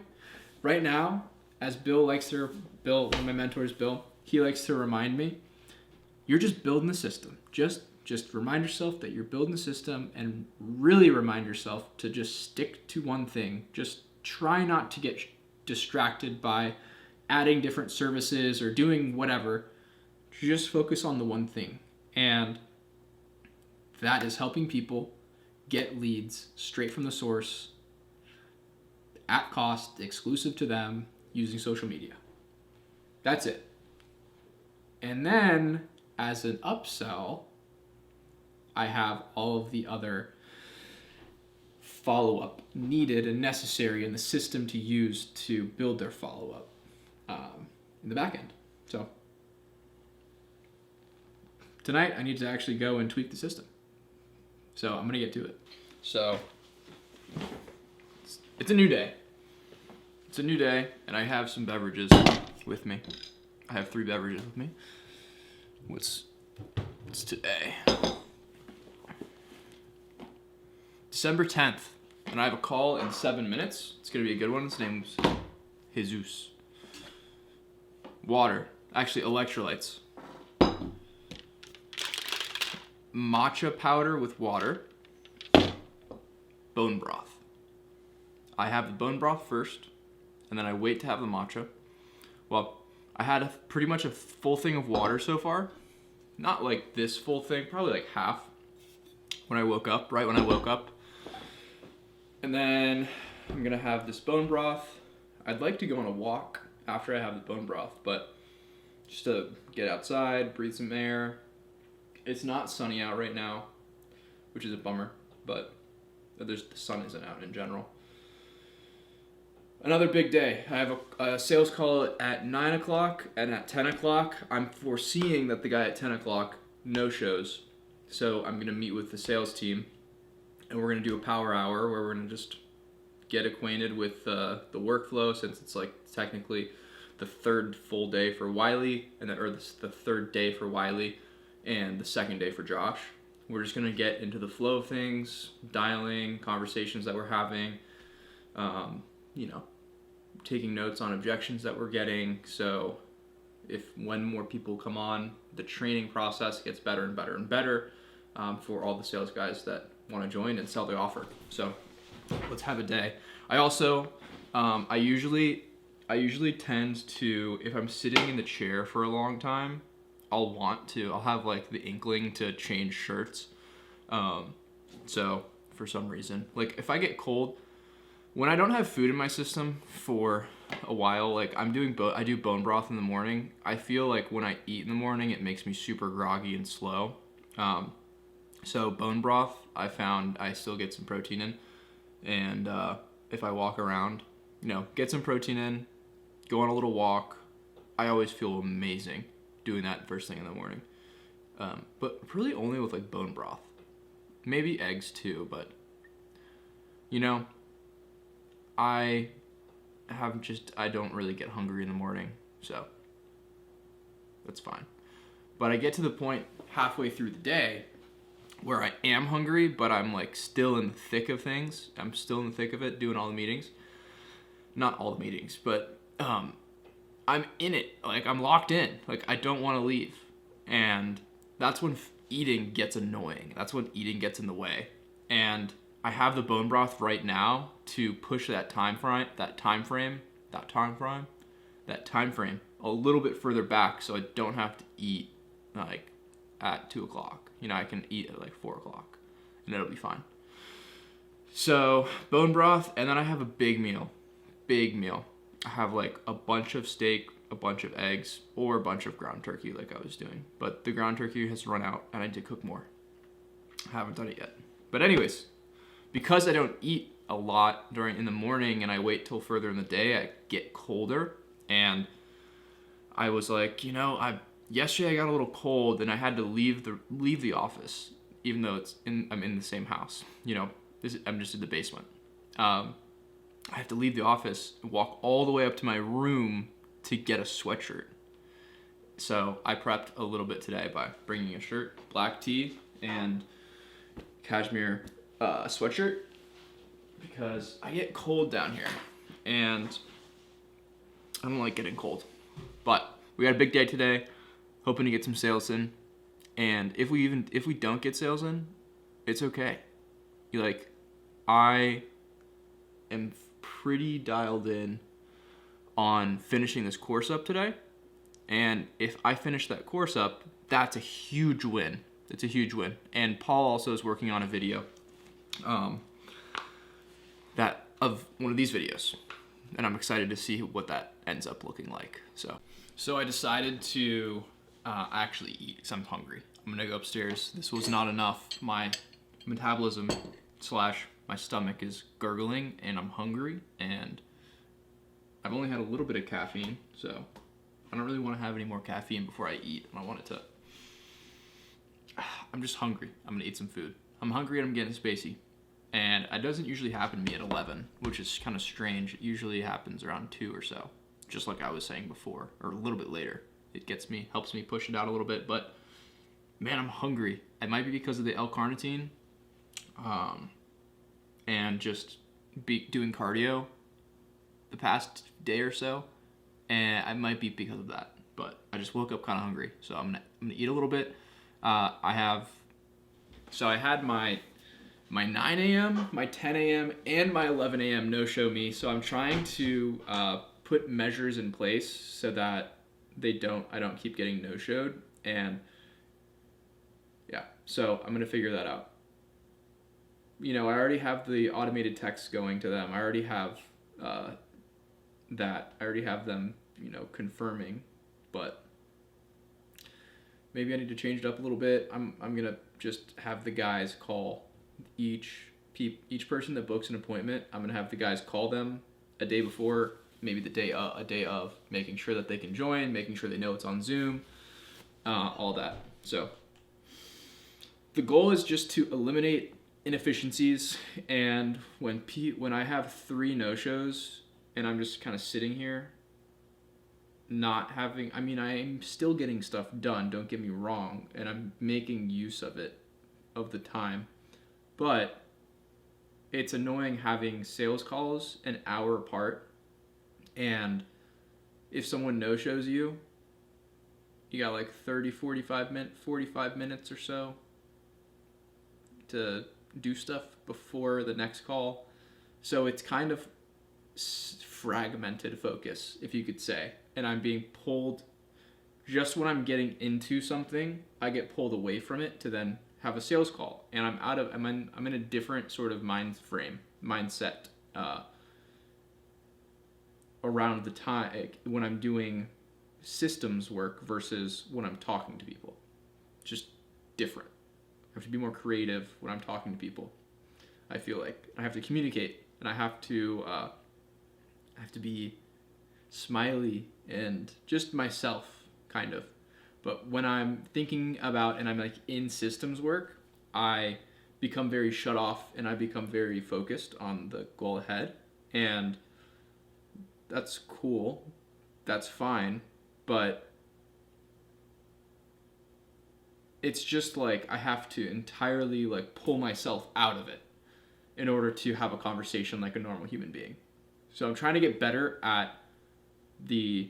right now, as Bill, one of my mentors, Bill, he likes to remind me, you're just building the system. Just remind yourself that you're building the system, and really remind yourself to just stick to one thing. Just try not to get distracted by adding different services or doing whatever. Just focus on the one thing. And that is helping people get leads straight from the source at cost, exclusive to them, using social media. That's it. And then as an upsell, I have all of the other follow-up needed and necessary in the system to use to build their follow-up in the back end. So tonight I need to actually go and tweak the system. So I'm going to get to it. So it's a new day. It's a new day, and I have some beverages with me. I have 3 beverages with me. What's today? December 10th, and I have a call in 7 minutes. It's going to be a good one. His name's Jesus. Water. Actually, electrolytes. Matcha powder with water. Bone broth. I have the bone broth first, and then I wait to have the matcha. Well, I had pretty much a full thing of water so far. Not like this full thing, probably like half right when I woke up. And then I'm gonna have this bone broth. I'd like to go on a walk after I have the bone broth, but just to get outside, breathe some air. It's not sunny out right now, which is a bummer, but the sun isn't out in general. Another big day. I have a sales call at 9 o'clock, and at 10 o'clock, I'm foreseeing that the guy at 10 o'clock no-shows. So I'm gonna meet with the sales team, and we're going to do a power hour where we're going to just get acquainted with the workflow, since it's like technically the 3rd full day for Wiley, the 3rd day for Wiley and the 2nd day for Josh. We're just going to get into the flow of things, dialing, conversations that we're having, taking notes on objections that we're getting. So when more people come on, the training process gets better and better and better for all the sales guys that want to join and sell the offer. So let's have a day. I also, I usually tend to, if I'm sitting in the chair for a long time, I'll have like the inkling to change shirts. So for some reason, like if I get cold, when I don't have food in my system for a while, like I do bone broth in the morning. I feel like when I eat in the morning, it makes me super groggy and slow. So bone broth, I found I still get some protein in, and if I walk around, get some protein in, go on a little walk, I always feel amazing doing that first thing in the morning. But really only with like bone broth, maybe eggs too, but I don't really get hungry in the morning, so That's fine. But I get to the point halfway through the day where I am hungry, but I'm like still in the thick of things. I'm still in the thick of it, doing all the meetings. Not all the meetings, but I'm in it. Like, I'm locked in. Like, I don't want to leave. And that's when eating gets annoying. That's when eating gets in the way. And I have the bone broth right now to push that time frame a little bit further back, so I don't have to eat like at 2 o'clock. You know, I can eat at like 4 o'clock and it'll be fine. So bone broth, and then I have a big meal. I have like a bunch of steak, a bunch of eggs, or a bunch of ground turkey like I was doing. But the ground turkey has run out and I did cook more. I haven't done it yet. But anyways, because I don't eat a lot in the morning and I wait till further in the day, I get colder. And I was like, yesterday I got a little cold and I had to leave the office, even though I'm in the same house. I'm just in the basement. I have to leave the office and walk all the way up to my room to get a sweatshirt. So I prepped a little bit today by bringing a shirt, black tee, and cashmere sweatshirt, because I get cold down here and I don't like getting cold. But we had a big day today, hoping to get some sales in. And if we don't get sales in, it's okay. I am pretty dialed in on finishing this course up today. And if I finish that course up, that's a huge win. It's a huge win. And Paul also is working on a video of one of these videos. And I'm excited to see what that ends up looking like. So I decided to actually eat because I'm hungry. I'm going to go upstairs. This was not enough. My metabolism / my stomach is gurgling and I'm hungry. And I've only had a little bit of caffeine. So I don't really want to have any more caffeine before I eat. And I want it to... I'm just hungry. I'm going to eat some food. I'm hungry and I'm getting spacey. And it doesn't usually happen to me at 11, which is kind of strange. It usually happens around 2 or so, just like I was saying before, or a little bit later. It helps me push it out a little bit, but man, I'm hungry. It might be because of the L-carnitine, and just doing cardio the past day or so, and it might be because of that. But I just woke up kind of hungry, so I'm gonna eat a little bit. I had my 9 a.m., my 10 a.m., and my 11 a.m. no-show me. So I'm trying to put measures in place so that I don't keep getting no-showed. And yeah, so I'm going to figure that out. I already have the automated texts going to them. I already have that. I already have them, confirming. But maybe I need to change it up a little bit. I'm going to just have the guys call each person that books an appointment. I'm gonna have the guys call them a day before, maybe a day of, making sure that they can join, making sure they know it's on Zoom, all that. So the goal is just to eliminate inefficiencies. And when I have 3 no-shows and I'm just kind of sitting here I'm still getting stuff done, don't get me wrong, and I'm making use of the time. But it's annoying having sales calls an hour apart, and if someone no-shows you, you got like 45 minutes or so to do stuff before the next call. So it's kind of fragmented focus, if you could say, and I'm being pulled just when I'm getting into something. I get pulled away from it to then have a sales call, and I'm in a different sort of mindset around the time when I'm doing systems work versus when I'm talking to people. Just different. I have to be more creative when I'm talking to people. I feel like I have to communicate, and I have to be smiley and just myself, kind of. But when I'm thinking about and I'm like in systems work, I become very shut off and I become very focused on the goal ahead. And that's cool. That's fine. But it's just like I have to entirely like pull myself out of it in order to have a conversation like a normal human being. So I'm trying to get better at the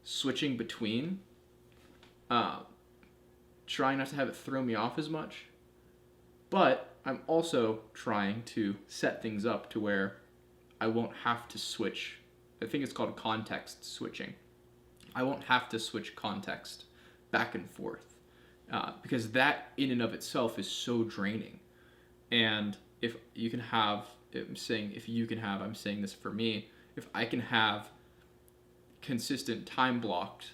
switching between, trying not to have it throw me off as much, but I'm also trying to set things up to where I won't have to switch. I think it's called context switching. I won't have to switch context back and forth, because that in and of itself is so draining. And if you can have, I'm saying this for me, if I can have consistent time blocked,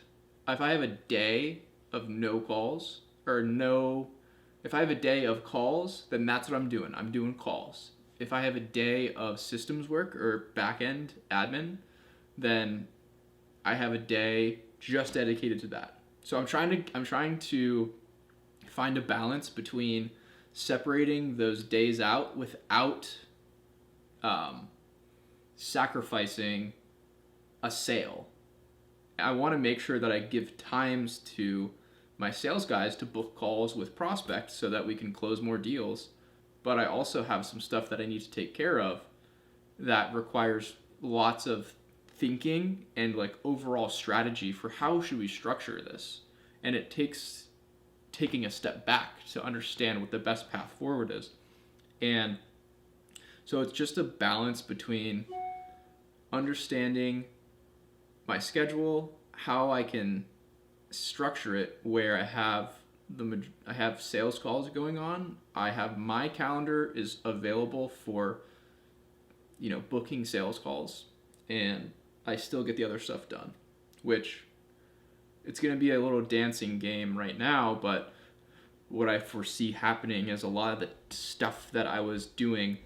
if I have a day of no calls, if I have a day of calls, then that's what I'm doing. I'm doing calls. If I have a day of systems work or back-end admin, then I have a day just dedicated to that. So I'm trying to find a balance between separating those days out without sacrificing a sale. I want to make sure that I give times to my sales guys to book calls with prospects so that we can close more deals. But I also have some stuff that I need to take care of that requires lots of thinking and like overall strategy for how should we structure this. And it takes taking a step back to understand what the best path forward is. And so it's just a balance between understanding my schedule, how I can structure it where I have sales calls going on. I have my calendar is available for, booking sales calls, and I still get the other stuff done, which it's going to be a little dancing game right now, but what I foresee happening is a lot of the stuff that I was doing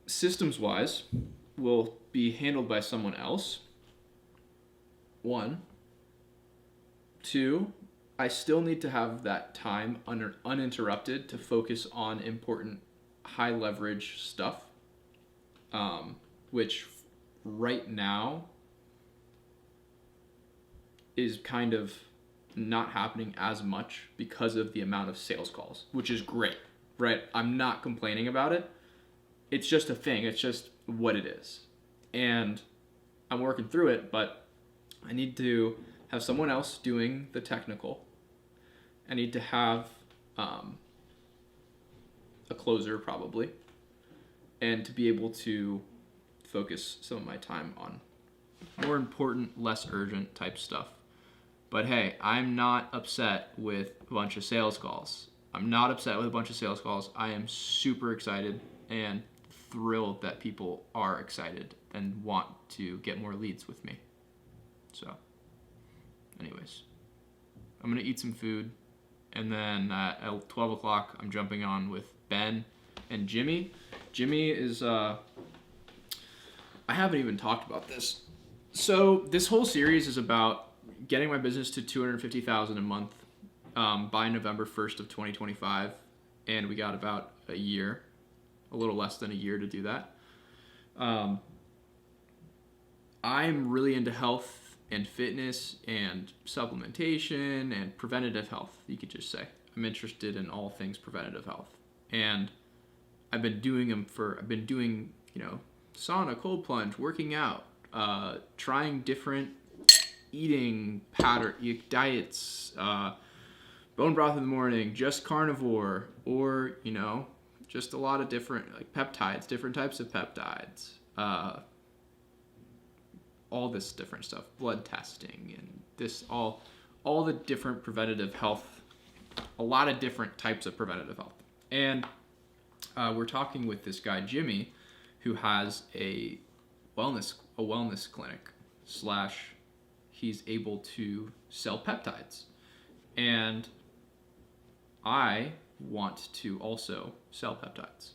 systems-wise will be handled by someone else. 1. 2, I still need to have that time uninterrupted to focus on important high leverage stuff, which right now is kind of not happening as much because of the amount of sales calls, which is great, right? I'm not complaining about it. It's just a thing. It's just what it is. And I'm working through it, but I need to have someone else doing the technical. I need to have a closer probably, and to be able to focus some of my time on more important, less urgent type stuff. But hey, I'm not upset with a bunch of sales calls. I am super excited and thrilled that people are excited and want to get more leads with me. So, anyways, I'm going to eat some food, and then at 12 o'clock, I'm jumping on with Ben and Jimmy. Jimmy is, I haven't even talked about this. So this whole series is about getting my business to $250,000 a month by November 1st of 2025, and we got about a little less than a year to do that. I'm really into health and fitness and supplementation and preventative health, you could just say. I'm interested in all things preventative health. And I've been doing sauna, cold plunge, working out, trying different eating diets, bone broth in the morning, just carnivore, or, just a lot of different peptides, different types of peptides, all this different stuff, blood testing, and this all the different preventative health, a lot of different types of preventative health. And we're talking with this guy Jimmy, who has a wellness clinic / he's able to sell peptides, and I want to also sell peptides.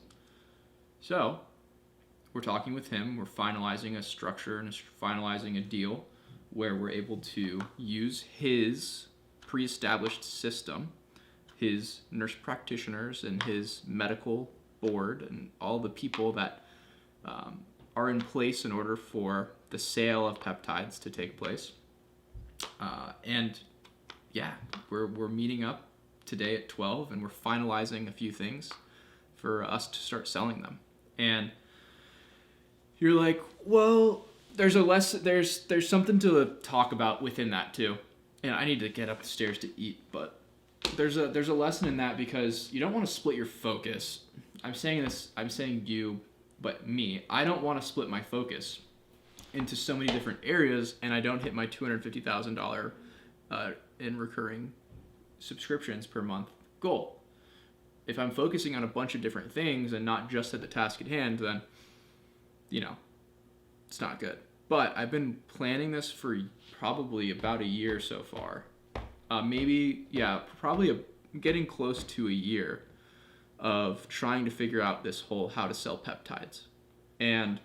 So we're talking with him. We're finalizing a structure and finalizing a deal where we're able to use his pre-established system, his nurse practitioners and his medical board and all the people that are in place in order for the sale of peptides to take place. And yeah, we're meeting up today at 12, and we're finalizing a few things for us to start selling them. And you're like, well, there's something to talk about within that too. And I need to get up the stairs to eat, but there's a lesson in that, because you don't want to split your focus. I'm saying you, but me. I don't want to split my focus into so many different areas, and I don't hit my $250,000 in recurring subscriptions per month goal. If I'm focusing on a bunch of different things and not just at the task at hand, then, it's not good. But I've been planning this for probably about a year so far. Getting close to a year of trying to figure out this whole how to sell peptides. And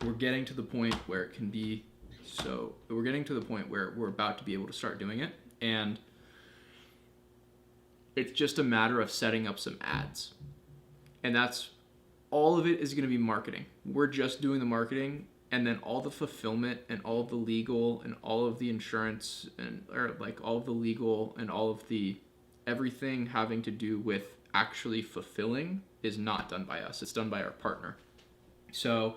we're getting to the point where it can be we're getting to the point where we're about to be able to start doing it. And it's just a matter of setting up some ads. And that's all of it is going to be marketing. We're just doing the marketing, and then all the fulfillment and all of the legal and all of the insurance all of the legal and all of the everything having to do with actually fulfilling is not done by us. It's done by our partner. So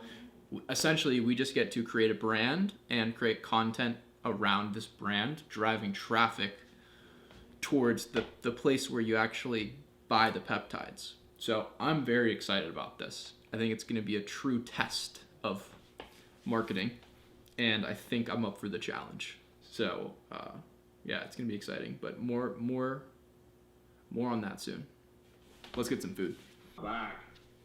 essentially, we just get to create a brand and create content around this brand, driving traffic towards the place where you actually buy the peptides. So I'm very excited about this. I think it's going to be a true test of marketing, and I think I'm up for the challenge. So it's going to be exciting, but more on that soon. Let's get some food. Back,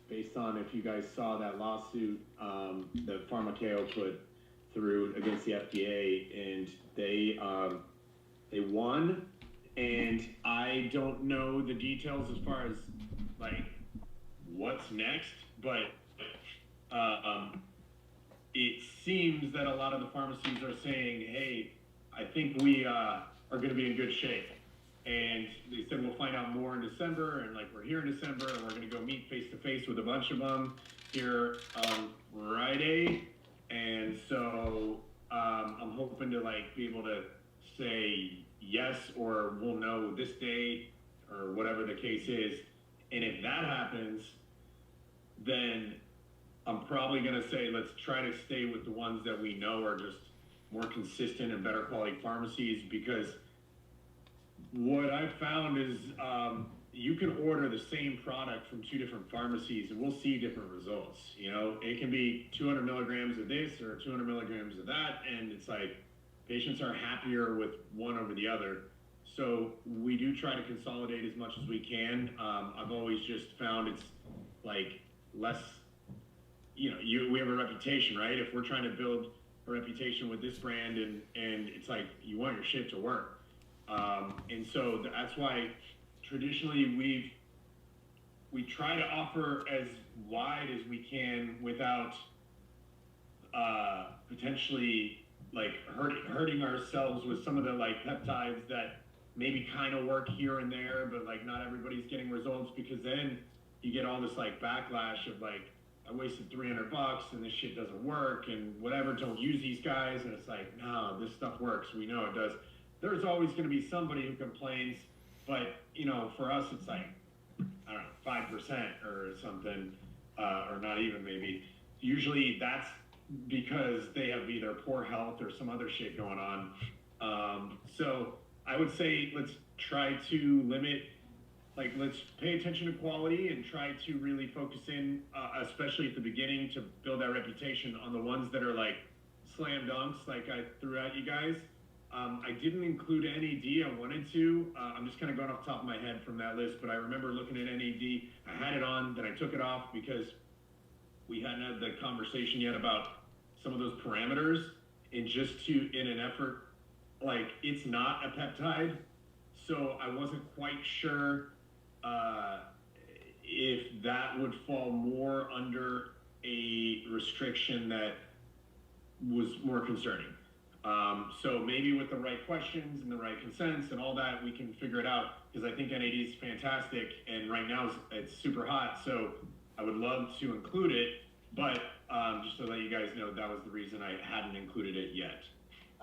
based on if you guys saw that lawsuit that PharmaKO put through against the FDA, and they won. And I don't know the details as far as like what's next, but it seems that a lot of the pharmacies are saying, hey, I think we are going to be in good shape. And they said we'll find out more in December, and like we're here in December, and we're going to go meet face to face with a bunch of them here on Friday. And so I'm hoping to like be able to say yes, or we'll know this day, or whatever the case is. And if that happens, then I'm probably going to say let's try to stay with the ones that we know are just more consistent and better quality pharmacies, because what I've found is you can order the same product from two different pharmacies and we'll see different results. It can be 200 milligrams of this or 200 milligrams of that, and it's like patients are happier with one over the other. So we do try to consolidate as much as we can. I've always just found it's like less, we have a reputation, right? If we're trying to build a reputation with this brand, and it's like you want your shit to work. And so that's why traditionally we try to offer as wide as we can without potentially like hurting ourselves with some of the like peptides that maybe kind of work here and there, but like not everybody's getting results, because then you get all this like backlash of like, I wasted $300 and this shit doesn't work and whatever, don't use these guys. And it's like, no, this stuff works. We know it does. There's always going to be somebody who complains, but for us, it's like, I don't know, 5% or something, or not even maybe. Usually that's because they have either poor health or some other shit going on. So I would say let's try to limit, let's pay attention to quality and try to really focus in, especially at the beginning, to build that reputation on the ones that are like slam dunks, like I threw at you guys. I didn't include NAD. I wanted to. I'm just kind of going off the top of my head from that list, but I remember looking at NAD. I had it on, then I took it off because we hadn't had the conversation yet about some of those parameters, and just in an effort, like it's not a peptide, so I wasn't quite sure if that would fall more under a restriction that was more concerning. So maybe with the right questions and the right consents and all that, we can figure it out, because I think NAD is fantastic, and right now it's super hot, so I would love to include it, but just to let you guys know, that was the reason I hadn't included it yet.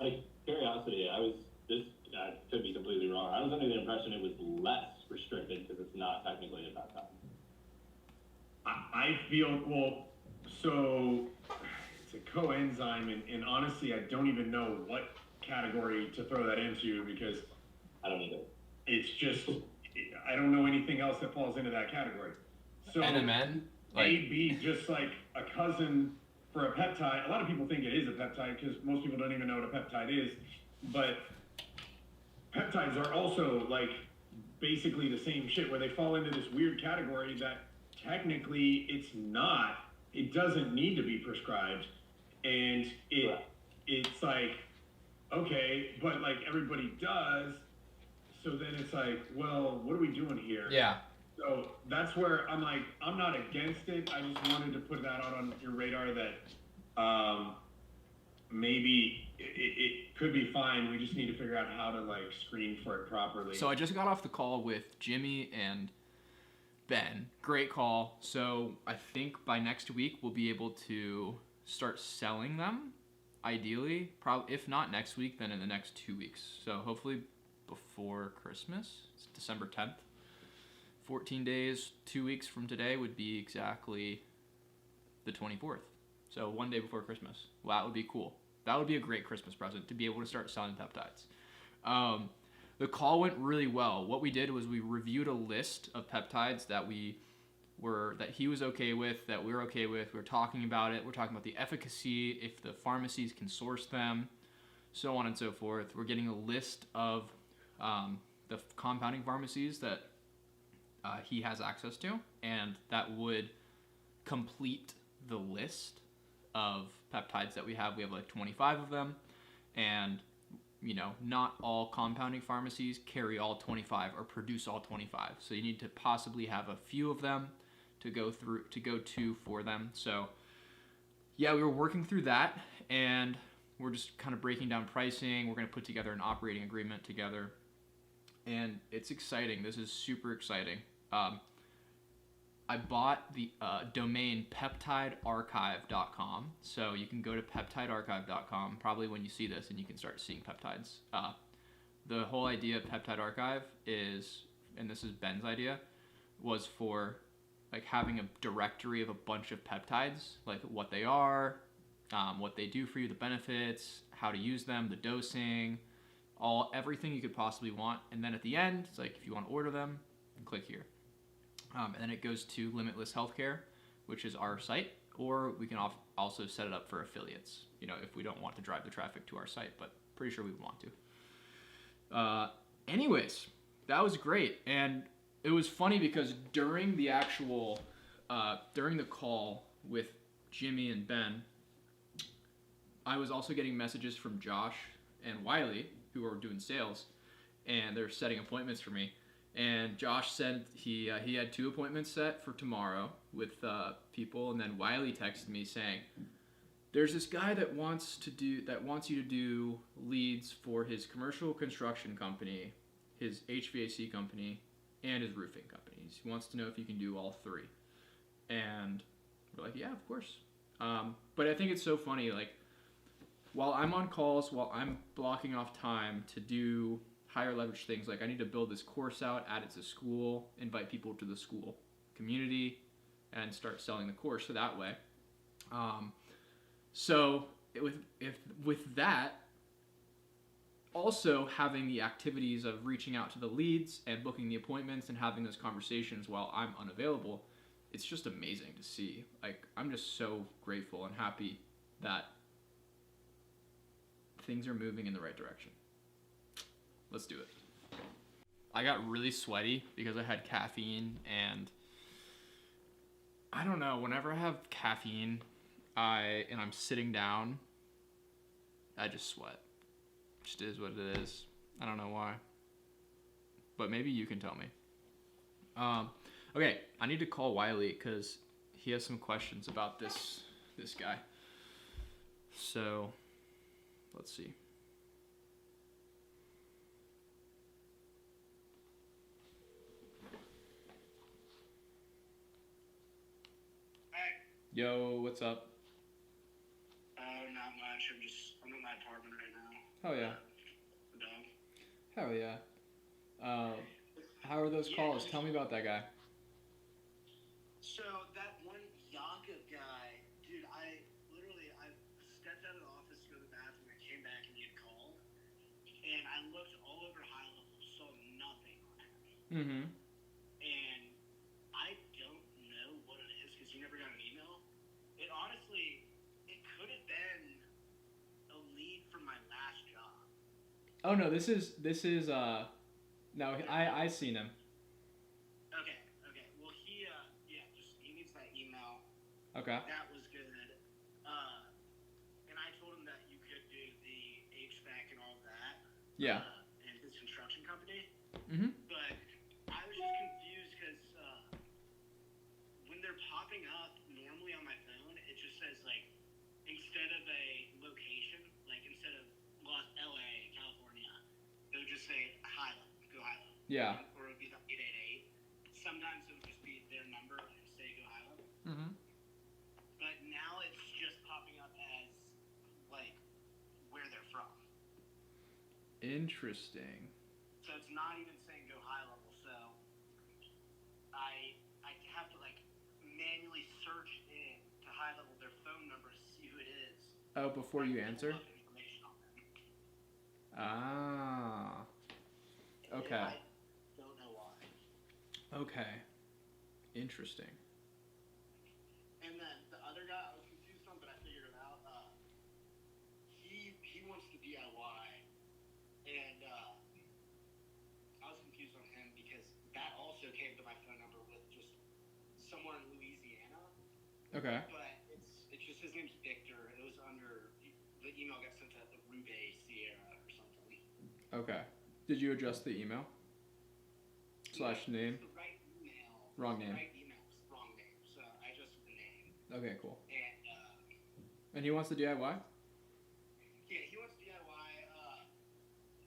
Out of curiosity, I was just I could be completely wrong. I was under the impression it was less restricted because it's not technically a peptide. I feel, well, so it's a coenzyme, and honestly, I don't even know what category to throw that into because I don't either. it's just, I don't know anything else that falls into that category. So NMN? Like, A, B, just like a cousin for a peptide. A lot of people think it is a peptide because most people don't even know what a peptide is. But peptides are also like basically the same shit where they fall into this weird category that technically it's not. It doesn't need to be prescribed. And it's like, okay, but like everybody does. So then it's like, well, what are we doing here? yeah. So that's where I'm like, I'm not against it. I just wanted to put that out on your radar that maybe it could be fine. We just need to figure out how to like screen for it properly. So I just got off the call with Jimmy and Ben. Great call. So I think by next week we'll be able to start selling them. Ideally, probably if not next week, then in the next 2 weeks. So hopefully before Christmas. It's December 10th. 14 days, 2 weeks from today would be exactly the 24th. So 1 day before Christmas. Well, that would be cool. That would be a great Christmas present to be able to start selling peptides. The call went really well. What we did was we reviewed a list of peptides that that he was okay with, that we were okay with. We were talking about it. We're talking about the efficacy, if the pharmacies can source them, so on and so forth. We're getting a list of the compounding pharmacies that he has access to, and that would complete the list of peptides that we have. We have like 25 of them, and not all compounding pharmacies carry all 25 or produce all 25. So you need to possibly have a few of them to go to for them. So yeah, we were working through that, and we're just kind of breaking down pricing. We're going to put together an operating agreement together, and it's exciting. This is super exciting. I bought the domain peptidearchive.com, so you can go to peptidearchive.com probably when you see this, and you can start seeing peptides. The whole idea of Peptide Archive is, and this is Ben's idea, was for like having a directory of a bunch of peptides, like what they are, what they do for you, the benefits, how to use them, the dosing, everything you could possibly want. And then at the end, it's like if you want to order them, click here. And then it goes to Limitless Healthcare, which is our site, or we can also set it up for affiliates, if we don't want to drive the traffic to our site, but pretty sure we would want to. Anyways, that was great. And it was funny because during the call with Jimmy and Ben, I was also getting messages from Josh and Wiley, who are doing sales, and they're setting appointments for me. And Josh said he had 2 appointments set for tomorrow with people, and then Wiley texted me saying, "There's this guy that wants you to do leads for his commercial construction company, his HVAC company, and his roofing companies. He wants to know if you can do all 3." And we're like, "Yeah, of course." But I think it's so funny, like while I'm on calls, while I'm blocking off time to do higher leverage things, like I need to build this course out, add it to school, invite people to the school community, and start selling the course so that way. With that, also having the activities of reaching out to the leads and booking the appointments and having those conversations while I'm unavailable, it's just amazing to see. Like, I'm just so grateful and happy that things are moving in the right direction. Let's do it. I got really sweaty because I had caffeine, and I don't know, whenever I have caffeine and I'm sitting down, I just sweat. It just is what it is. I don't know why. But maybe you can tell me. Okay, I need to call Wiley because he has some questions about this guy. So, let's see. Yo, what's up? Not much. I'm in my apartment right now. Oh yeah. The dog. Hell yeah. How are those calls? Tell me about that guy. So that one Yakov guy, dude, I stepped out of the office to go to the bathroom. I came back and he had called, and I looked all over high level, saw nothing on him, Mm-hmm. and I don't know what it is because he never got an email. It honestly, it could have been a lead from my last job. Oh no, this is no, I seen him. Okay. Well, he needs that email. Okay. That was good. And I told him that you could do the HVAC and all that. Yeah. And his construction company. Mm-hmm. But I was just confused because when they're popping up normally on my phone, it just says like instead of a location, like instead of LA, California, it would just say high level, go high level. Yeah. Or it would be the 888. Sometimes it would just be their number and say go high level. Mm-hmm. But now it's just popping up as like where they're from. Interesting. So it's not even saying go high level. So I have to like manually search in to high level their phone number to see who it is. Oh, before you answer? Information on them. Ah. Okay. I don't know why. Okay. Interesting. And then the other guy I was confused on, but I figured it out. He wants to DIY, and I was confused on him because that also came to my phone number with just someone in Louisiana. Okay. But it's just his name's Victor. It was under the email got sent to Rube Sierra or something. Okay. Did you adjust the email? / name? It's the right email. Wrong name. The right email. It's the wrong name. So I adjusted the name. Okay, cool. And And he wants the DIY? yeah, he wants DIY.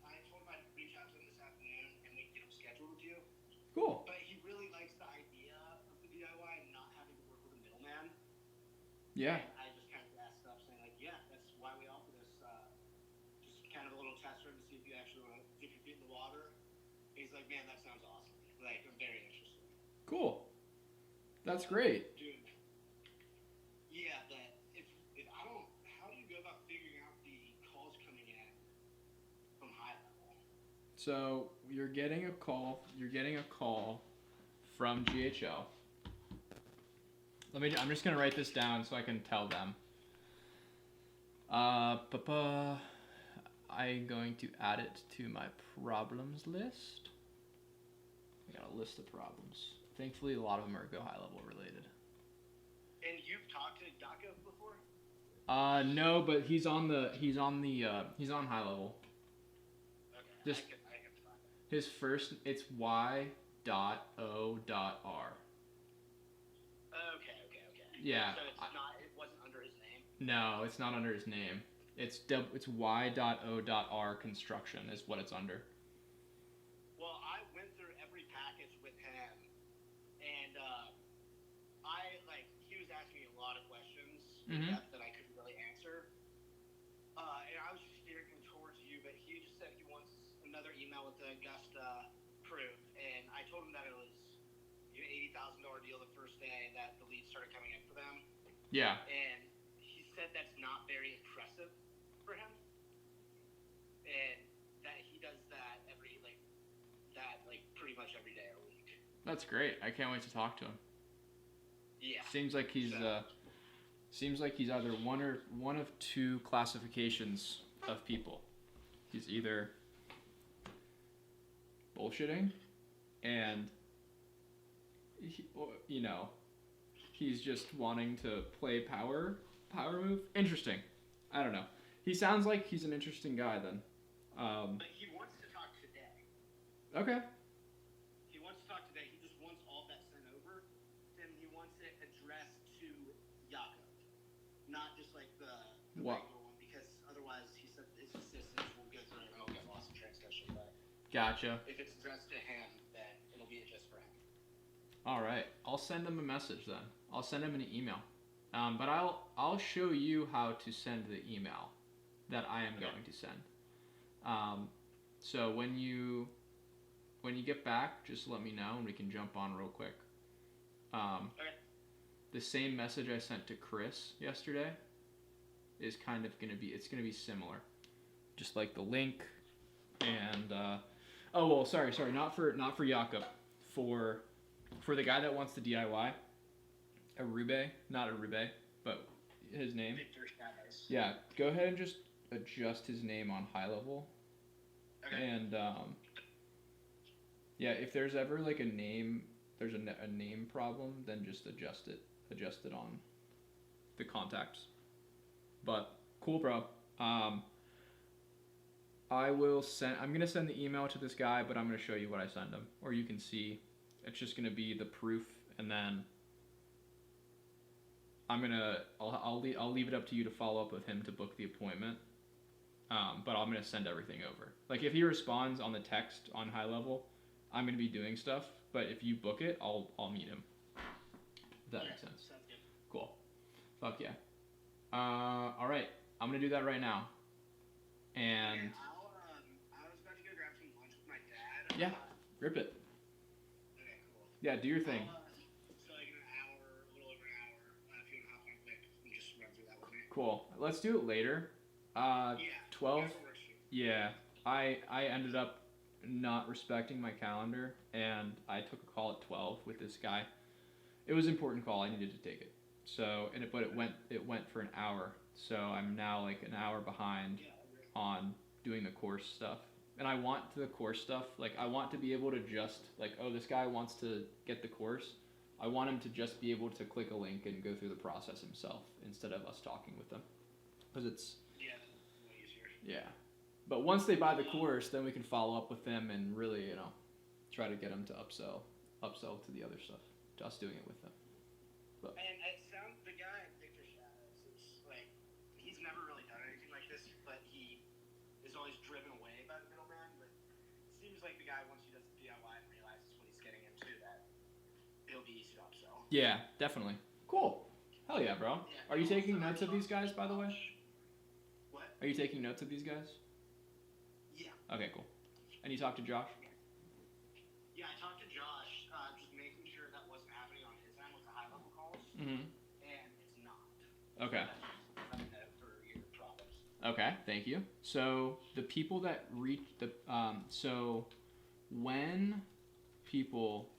I told him I'd reach out to him this afternoon and we can get him scheduled with you. Cool. But he really likes the idea of the DIY and not having to work with a middleman. Yeah. And I just kind of gassed up saying like, yeah, that's why we offer this. Just kind of a little test run to see if you actually want to dip your feet in the water. And he's like, man, that sounds awesome. Like, I'm very interested. Cool. That's great. Dude. Yeah, that if I don't, how do you go about figuring out the calls coming in from high level? So you're getting a call. You're getting a call from GHL. I'm just gonna write this down so I can tell them. I'm going to add it to my problems list. I got a list of problems. Thankfully, a lot of them are go high level related. And you've talked to Yakov before? No, but he's on high level. Okay, Just- I can try that. His first, it's Y.O.R. Okay. Yeah. So it wasn't under his name? No, it's not under his name. It's Y.O.R. construction is what it's under. Well, I went through every package with him, and he was asking me a lot of questions that I couldn't really answer. And I was just steering him towards you, but he just said he wants another email with the Augusta proof, and I told him that it was $80,000 deal the first day that the leads started coming in for them. Yeah. And he said that's not very impressive for him, and that he does that pretty much every day a week. That's great. I can't wait to talk to him. Yeah. Seems like he's either one of two classifications of people. He's either bullshitting, and he's just wanting to play power move. Interesting. I don't know. He sounds like he's an interesting guy then. But he wants to talk today. Okay. He wants to talk today. He just wants all that sent over, and he wants it addressed to Yakov, not just like the What? regular one, because otherwise he said his assistants will go through it and it'll get lost in translation. But Gotcha. if it's addressed to him, then it'll be just for him. All right. I'll send him a message then. I'll send him an email. But I'll show you how to send the email that I am going to send. So when you get back, just let me know and we can jump on real quick. Okay. The same message I sent to Chris yesterday is kind of gonna be similar, just like the link and sorry, not for Jakob, for the guy that wants to DIY not Arube, but his name. Victor Shadows. Yeah, go ahead and just adjust his name on high level. Okay. And yeah, if there's ever like a name problem, then just adjust it on the contacts. But cool, bro. I'm gonna send the email to this guy, but I'm gonna show you what I send him, or you can see. It's just gonna be the proof, and then I'll leave it up to you to follow up with him to book the appointment. But I'm gonna send everything over. Like if he responds on the text on high level, I'm gonna be doing stuff. But if you book it, I'll meet him. If that makes sense. Sounds good. Cool. Fuck yeah. All right. I'm gonna do that right now. And Okay, I was about to go grab some lunch with my dad. yeah, rip it. Okay, cool. Yeah, do your thing. So like in an hour, a little over an hour, if you want to hop on quick, you just run through that with me. Cool. Let's do it later. Yeah. 12. whatever works for you. Yeah. I ended up not respecting my calendar, and I took a call at 12 with this guy. It was an important call. I needed to take it. So, but it went for an hour. So I'm now like an hour behind Yeah, on doing the course stuff. And I want the course stuff, like I want to be able to just like, oh, this guy wants to get the course. I want him to just be able to click a link and go through the process himself instead of us talking with them. Because it's yeah, that's way easier. yeah. But once they buy the course, then we can follow up with them and really, try to get them to upsell to the other stuff. Just doing it with them. But And it sounds the guy Victor Shadows is like he's never really done anything like this, but he is always driven away by the middleman. But it seems like the guy once he does the DIY and realizes what he's getting into, that it'll be easy to upsell. yeah, definitely. Cool. Hell yeah, bro. Yeah, Are you also, taking I notes of these guys, by the way? What? Are you taking notes of these guys? Yeah. Okay, cool. And you talked to Josh? Yeah, I talked to Josh, just making sure that wasn't happening on his end with the high level calls, Mm-hmm. and it's not. Okay. So that's just a note for your problems. Okay, thank you. So the people that reach so when people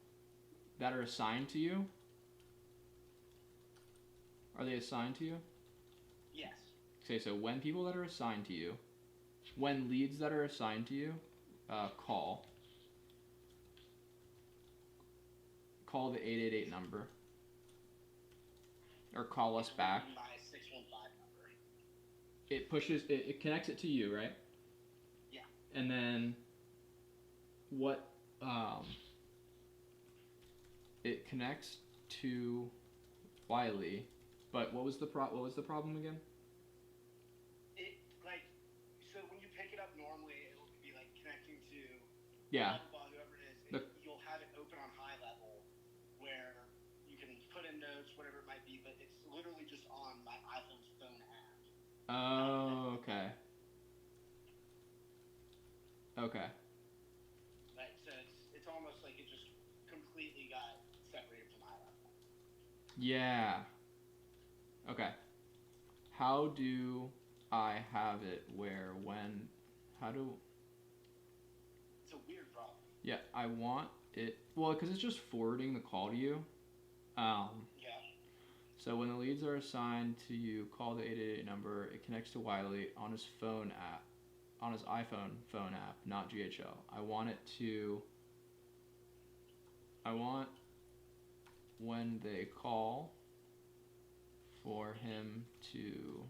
that are assigned to you, are they assigned to you? Yes. Okay, so when people that are assigned to you, when leads that are assigned to you, call the 888 number, or call us back. My 615 number. It connects it to you, right? Yeah. And then what it connects to Wiley, but what was the problem again? It like so when you pick it up normally it will be like connecting to Yeah. whoever it is. The- You'll have it open on high level where you can put in notes, whatever it might be, but it's literally just on my iPhone's phone app. Oh, okay. Okay. Like so it's almost like it just completely got separated from iPhone. Yeah. Okay. How do I have it where when how do It's a weird problem. yeah, I want it well because it's just forwarding the call to you. Yeah. So when the leads are assigned to you, call the 888 number. It connects to Wiley on his phone app, on his iPhone phone app, not GHL. I want when they call for him to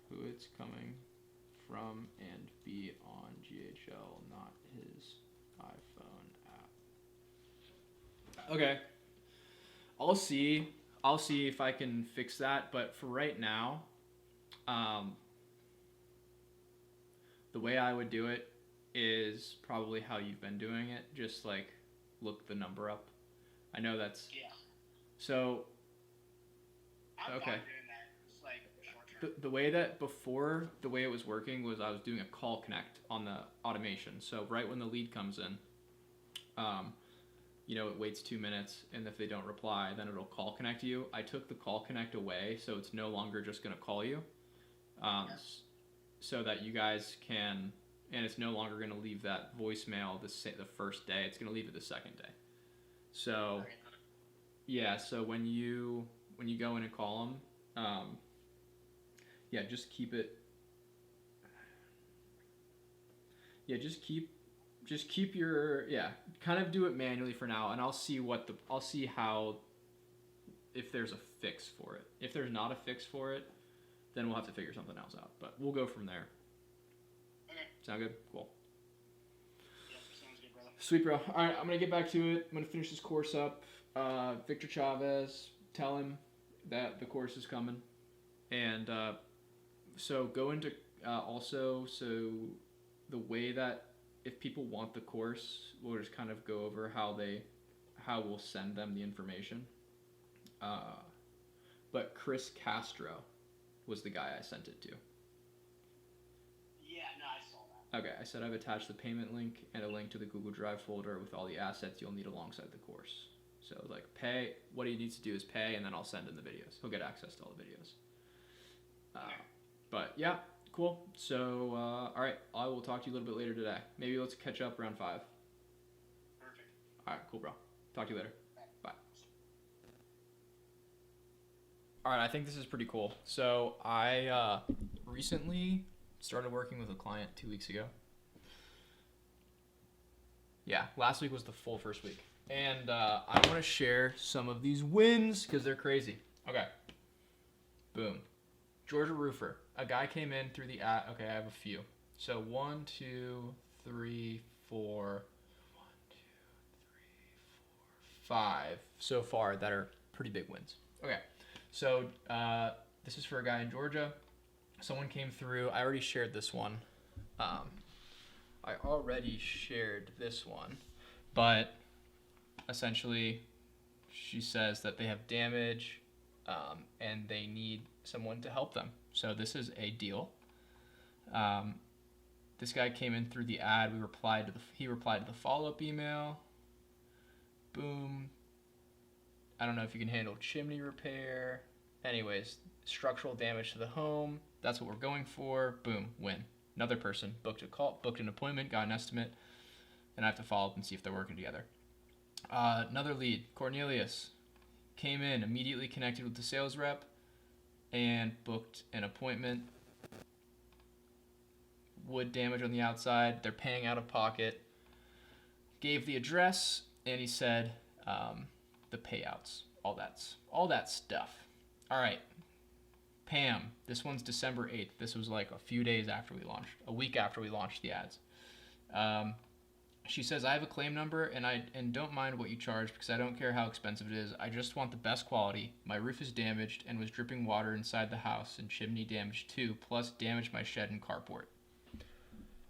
who it's coming from and be on GHL, not his iPhone app. Okay. I'll see if I can fix that, but for right now, the way I would do it is probably how you've been doing it, just like look the number up. I know that's Yeah. so I'm Okay. fine doing that. It's like the way that before, the way it was working was I was doing a call connect on the automation. So right when the lead comes in, it waits 2 minutes, and if they don't reply, then it'll call connect you. I took the call connect away, so it's no longer just going to call you, so that you guys can, and it's no longer going to leave that voicemail the first day. It's going to leave it the second day. So, yeah. So when you go in and call them, just keep it. Yeah, just keep your, kind of do it manually for now, and I'll see how, if there's a fix for it. If there's not a fix for it, then we'll have to figure something else out. But we'll go from there. Okay. Sound good? Cool. Yep, sounds good, brother. Sweet, bro. All right, I'm gonna get back to it. I'm gonna finish this course up. Victor Chavez, tell him that the course is coming, and so go into so the way that, if people want the course, we'll just kind of go over how we'll send them the information. But Chris Castro was the guy I sent it to. Yeah, no, I saw that. Okay, I said I've attached the payment link and a link to the Google Drive folder with all the assets you'll need alongside the course. So pay, what he needs to do is pay, and then I'll send him the videos. He'll get access to all the videos. But yeah. Cool. So, all right. I will talk to you a little bit later today. Maybe let's catch up around 5. Perfect. All right. Cool, bro. Talk to you later. Bye. All right. I think this is pretty cool. So, I recently started working with a client 2 weeks ago. Yeah. Last week was the full first week. And I want to share some of these wins because they're crazy. Okay. Boom. Georgia Roofer. A guy came in through the ad. Okay, I have a few. So 1, 2, 3, 4. 1, 2, 3, 4, 5 so far that are pretty big wins. Okay, so this is for a guy in Georgia. Someone came through. I already shared this one. But essentially, she says that they have damage, and they need someone to help them. So this is a deal. This guy came in through the ad. He replied to the follow-up email. Boom. I don't know if you can handle chimney repair. Anyways, structural damage to the home. That's what we're going for. Boom, win. Another person booked an appointment, got an estimate, and I have to follow up and see if they're working together. Another lead, Cornelius, came in, immediately connected with the sales rep, and booked an appointment. Wood damage on the outside. They're paying out of pocket. Gave the address, and he said the payouts, all that stuff. All right, Pam. This one's December 8th. This was like a week after we launched the ads. She says, I have a claim number, and don't mind what you charge because I don't care how expensive it is. I just want the best quality. My roof is damaged and was dripping water inside the house, and chimney damage too, plus damaged my shed and carport.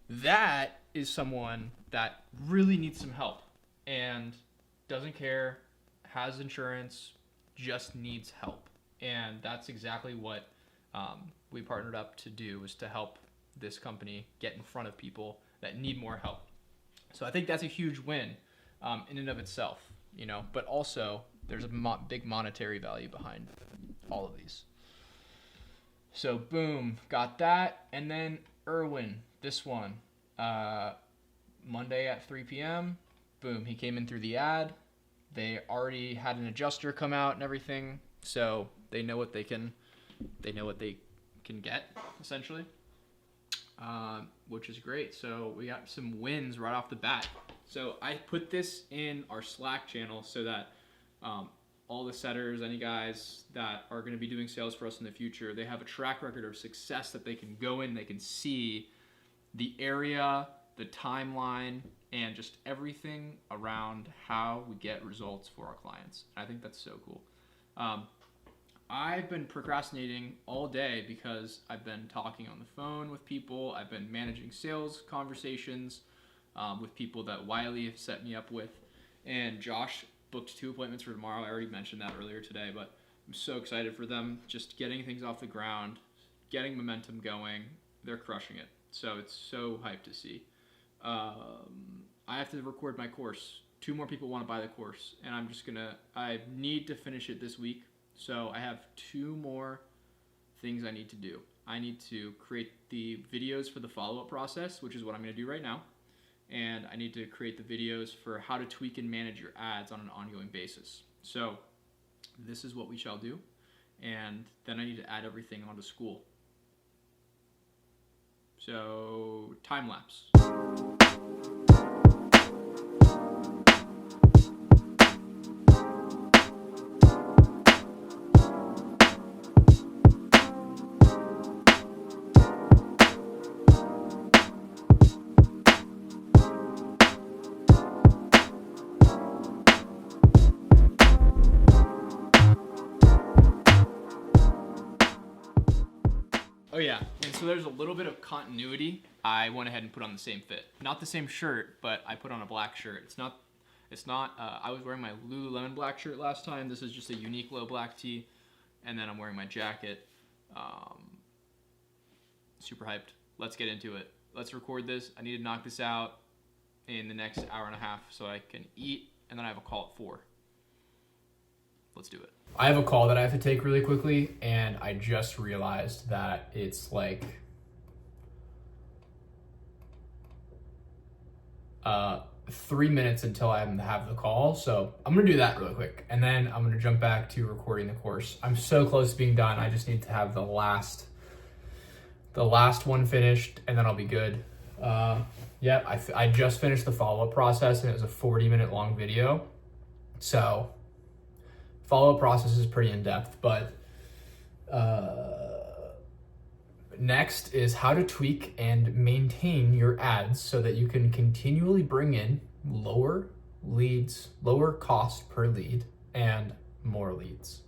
That is someone that really needs some help and doesn't care, has insurance, just needs help. And that's exactly what we partnered up to do, was to help this company get in front of people that need more help. So I think that's a huge win in and of itself, but also there's a big monetary value behind all of these. So boom, got that. And then Irwin, this one, Monday at 3 p.m., boom, he came in through the ad. They already had an adjuster come out and everything, so they know what they can get, essentially. Which is great. So we got some wins right off the bat. So I put this in our Slack channel so that all the setters, any guys that are going to be doing sales for us in the future, they have a track record of success that they can go in, they can see the area, the timeline, and just everything around how we get results for our clients. I think that's so cool. I've been procrastinating all day because I've been talking on the phone with people. I've been managing sales conversations with people that Wiley have set me up with. And Josh booked 2 appointments for tomorrow. I already mentioned that earlier today, but I'm so excited for them. Just getting things off the ground, getting momentum going. They're crushing it. So it's so hyped to see. I have to record my course. 2 more people want to buy the course, and I need to finish it this week. So I have 2 more things I need to do. I need to create the videos for the follow-up process, which is what I'm going to do right now. And I need to create the videos for how to tweak and manage your ads on an ongoing basis. So this is what we shall do. And then I need to add everything onto school. So time lapse. Oh yeah, and so there's a little bit of continuity. I went ahead and put on the same fit. Not the same shirt, but I put on a black shirt. It's not, I was wearing my Lululemon black shirt last time. This is just a Uniqlo black tee. And then I'm wearing my jacket. Super hyped. Let's get into it. Let's record this. I need to knock this out in the next hour and a half so I can eat, and then I have a call at 4. Let's do it. I have a call that I have to take really quickly, and I just realized that it's like 3 minutes until I have the call. So I'm gonna do that really quick, and then I'm gonna jump back to recording the course. I'm so close to being done. I just need to have the last one finished, and then I'll be good. Yeah, I just finished the follow-up process, and it was a 40-minute long video. So follow-up process is pretty in-depth, but next is how to tweak and maintain your ads so that you can continually bring in lower leads, lower cost per lead, and more leads.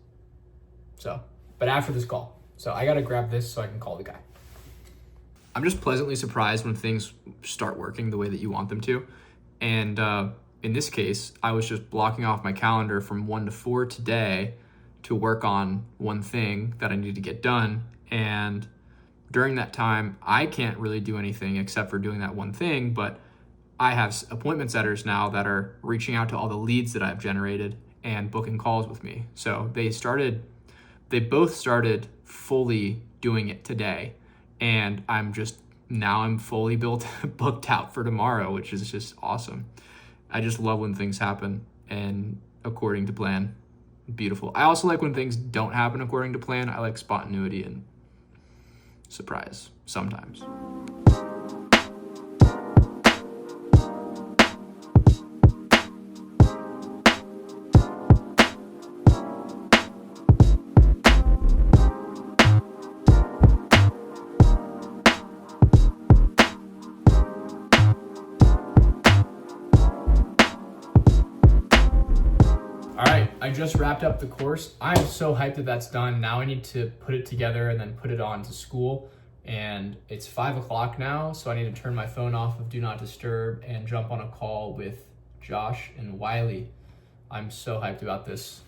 So, but after this call. So I gotta grab this so I can call the guy. I'm just pleasantly surprised when things start working the way that you want them to. And in this case, I was just blocking off my calendar from 1 to 4 today to work on one thing that I need to get done. And during that time, I can't really do anything except for doing that one thing, but I have appointment setters now that are reaching out to all the leads that I've generated and booking calls with me. So they both started fully doing it today. And I'm fully booked out for tomorrow, which is just awesome. I just love when things happen and according to plan. Beautiful. I also like when things don't happen according to plan. I like spontaneity and surprise sometimes. All right, I just wrapped up the course. I'm so hyped that that's done. Now I need to put it together and then put it on to school. And it's 5 o'clock now, so I need to turn my phone off of Do Not Disturb and jump on a call with Josh and Wiley. I'm so hyped about this.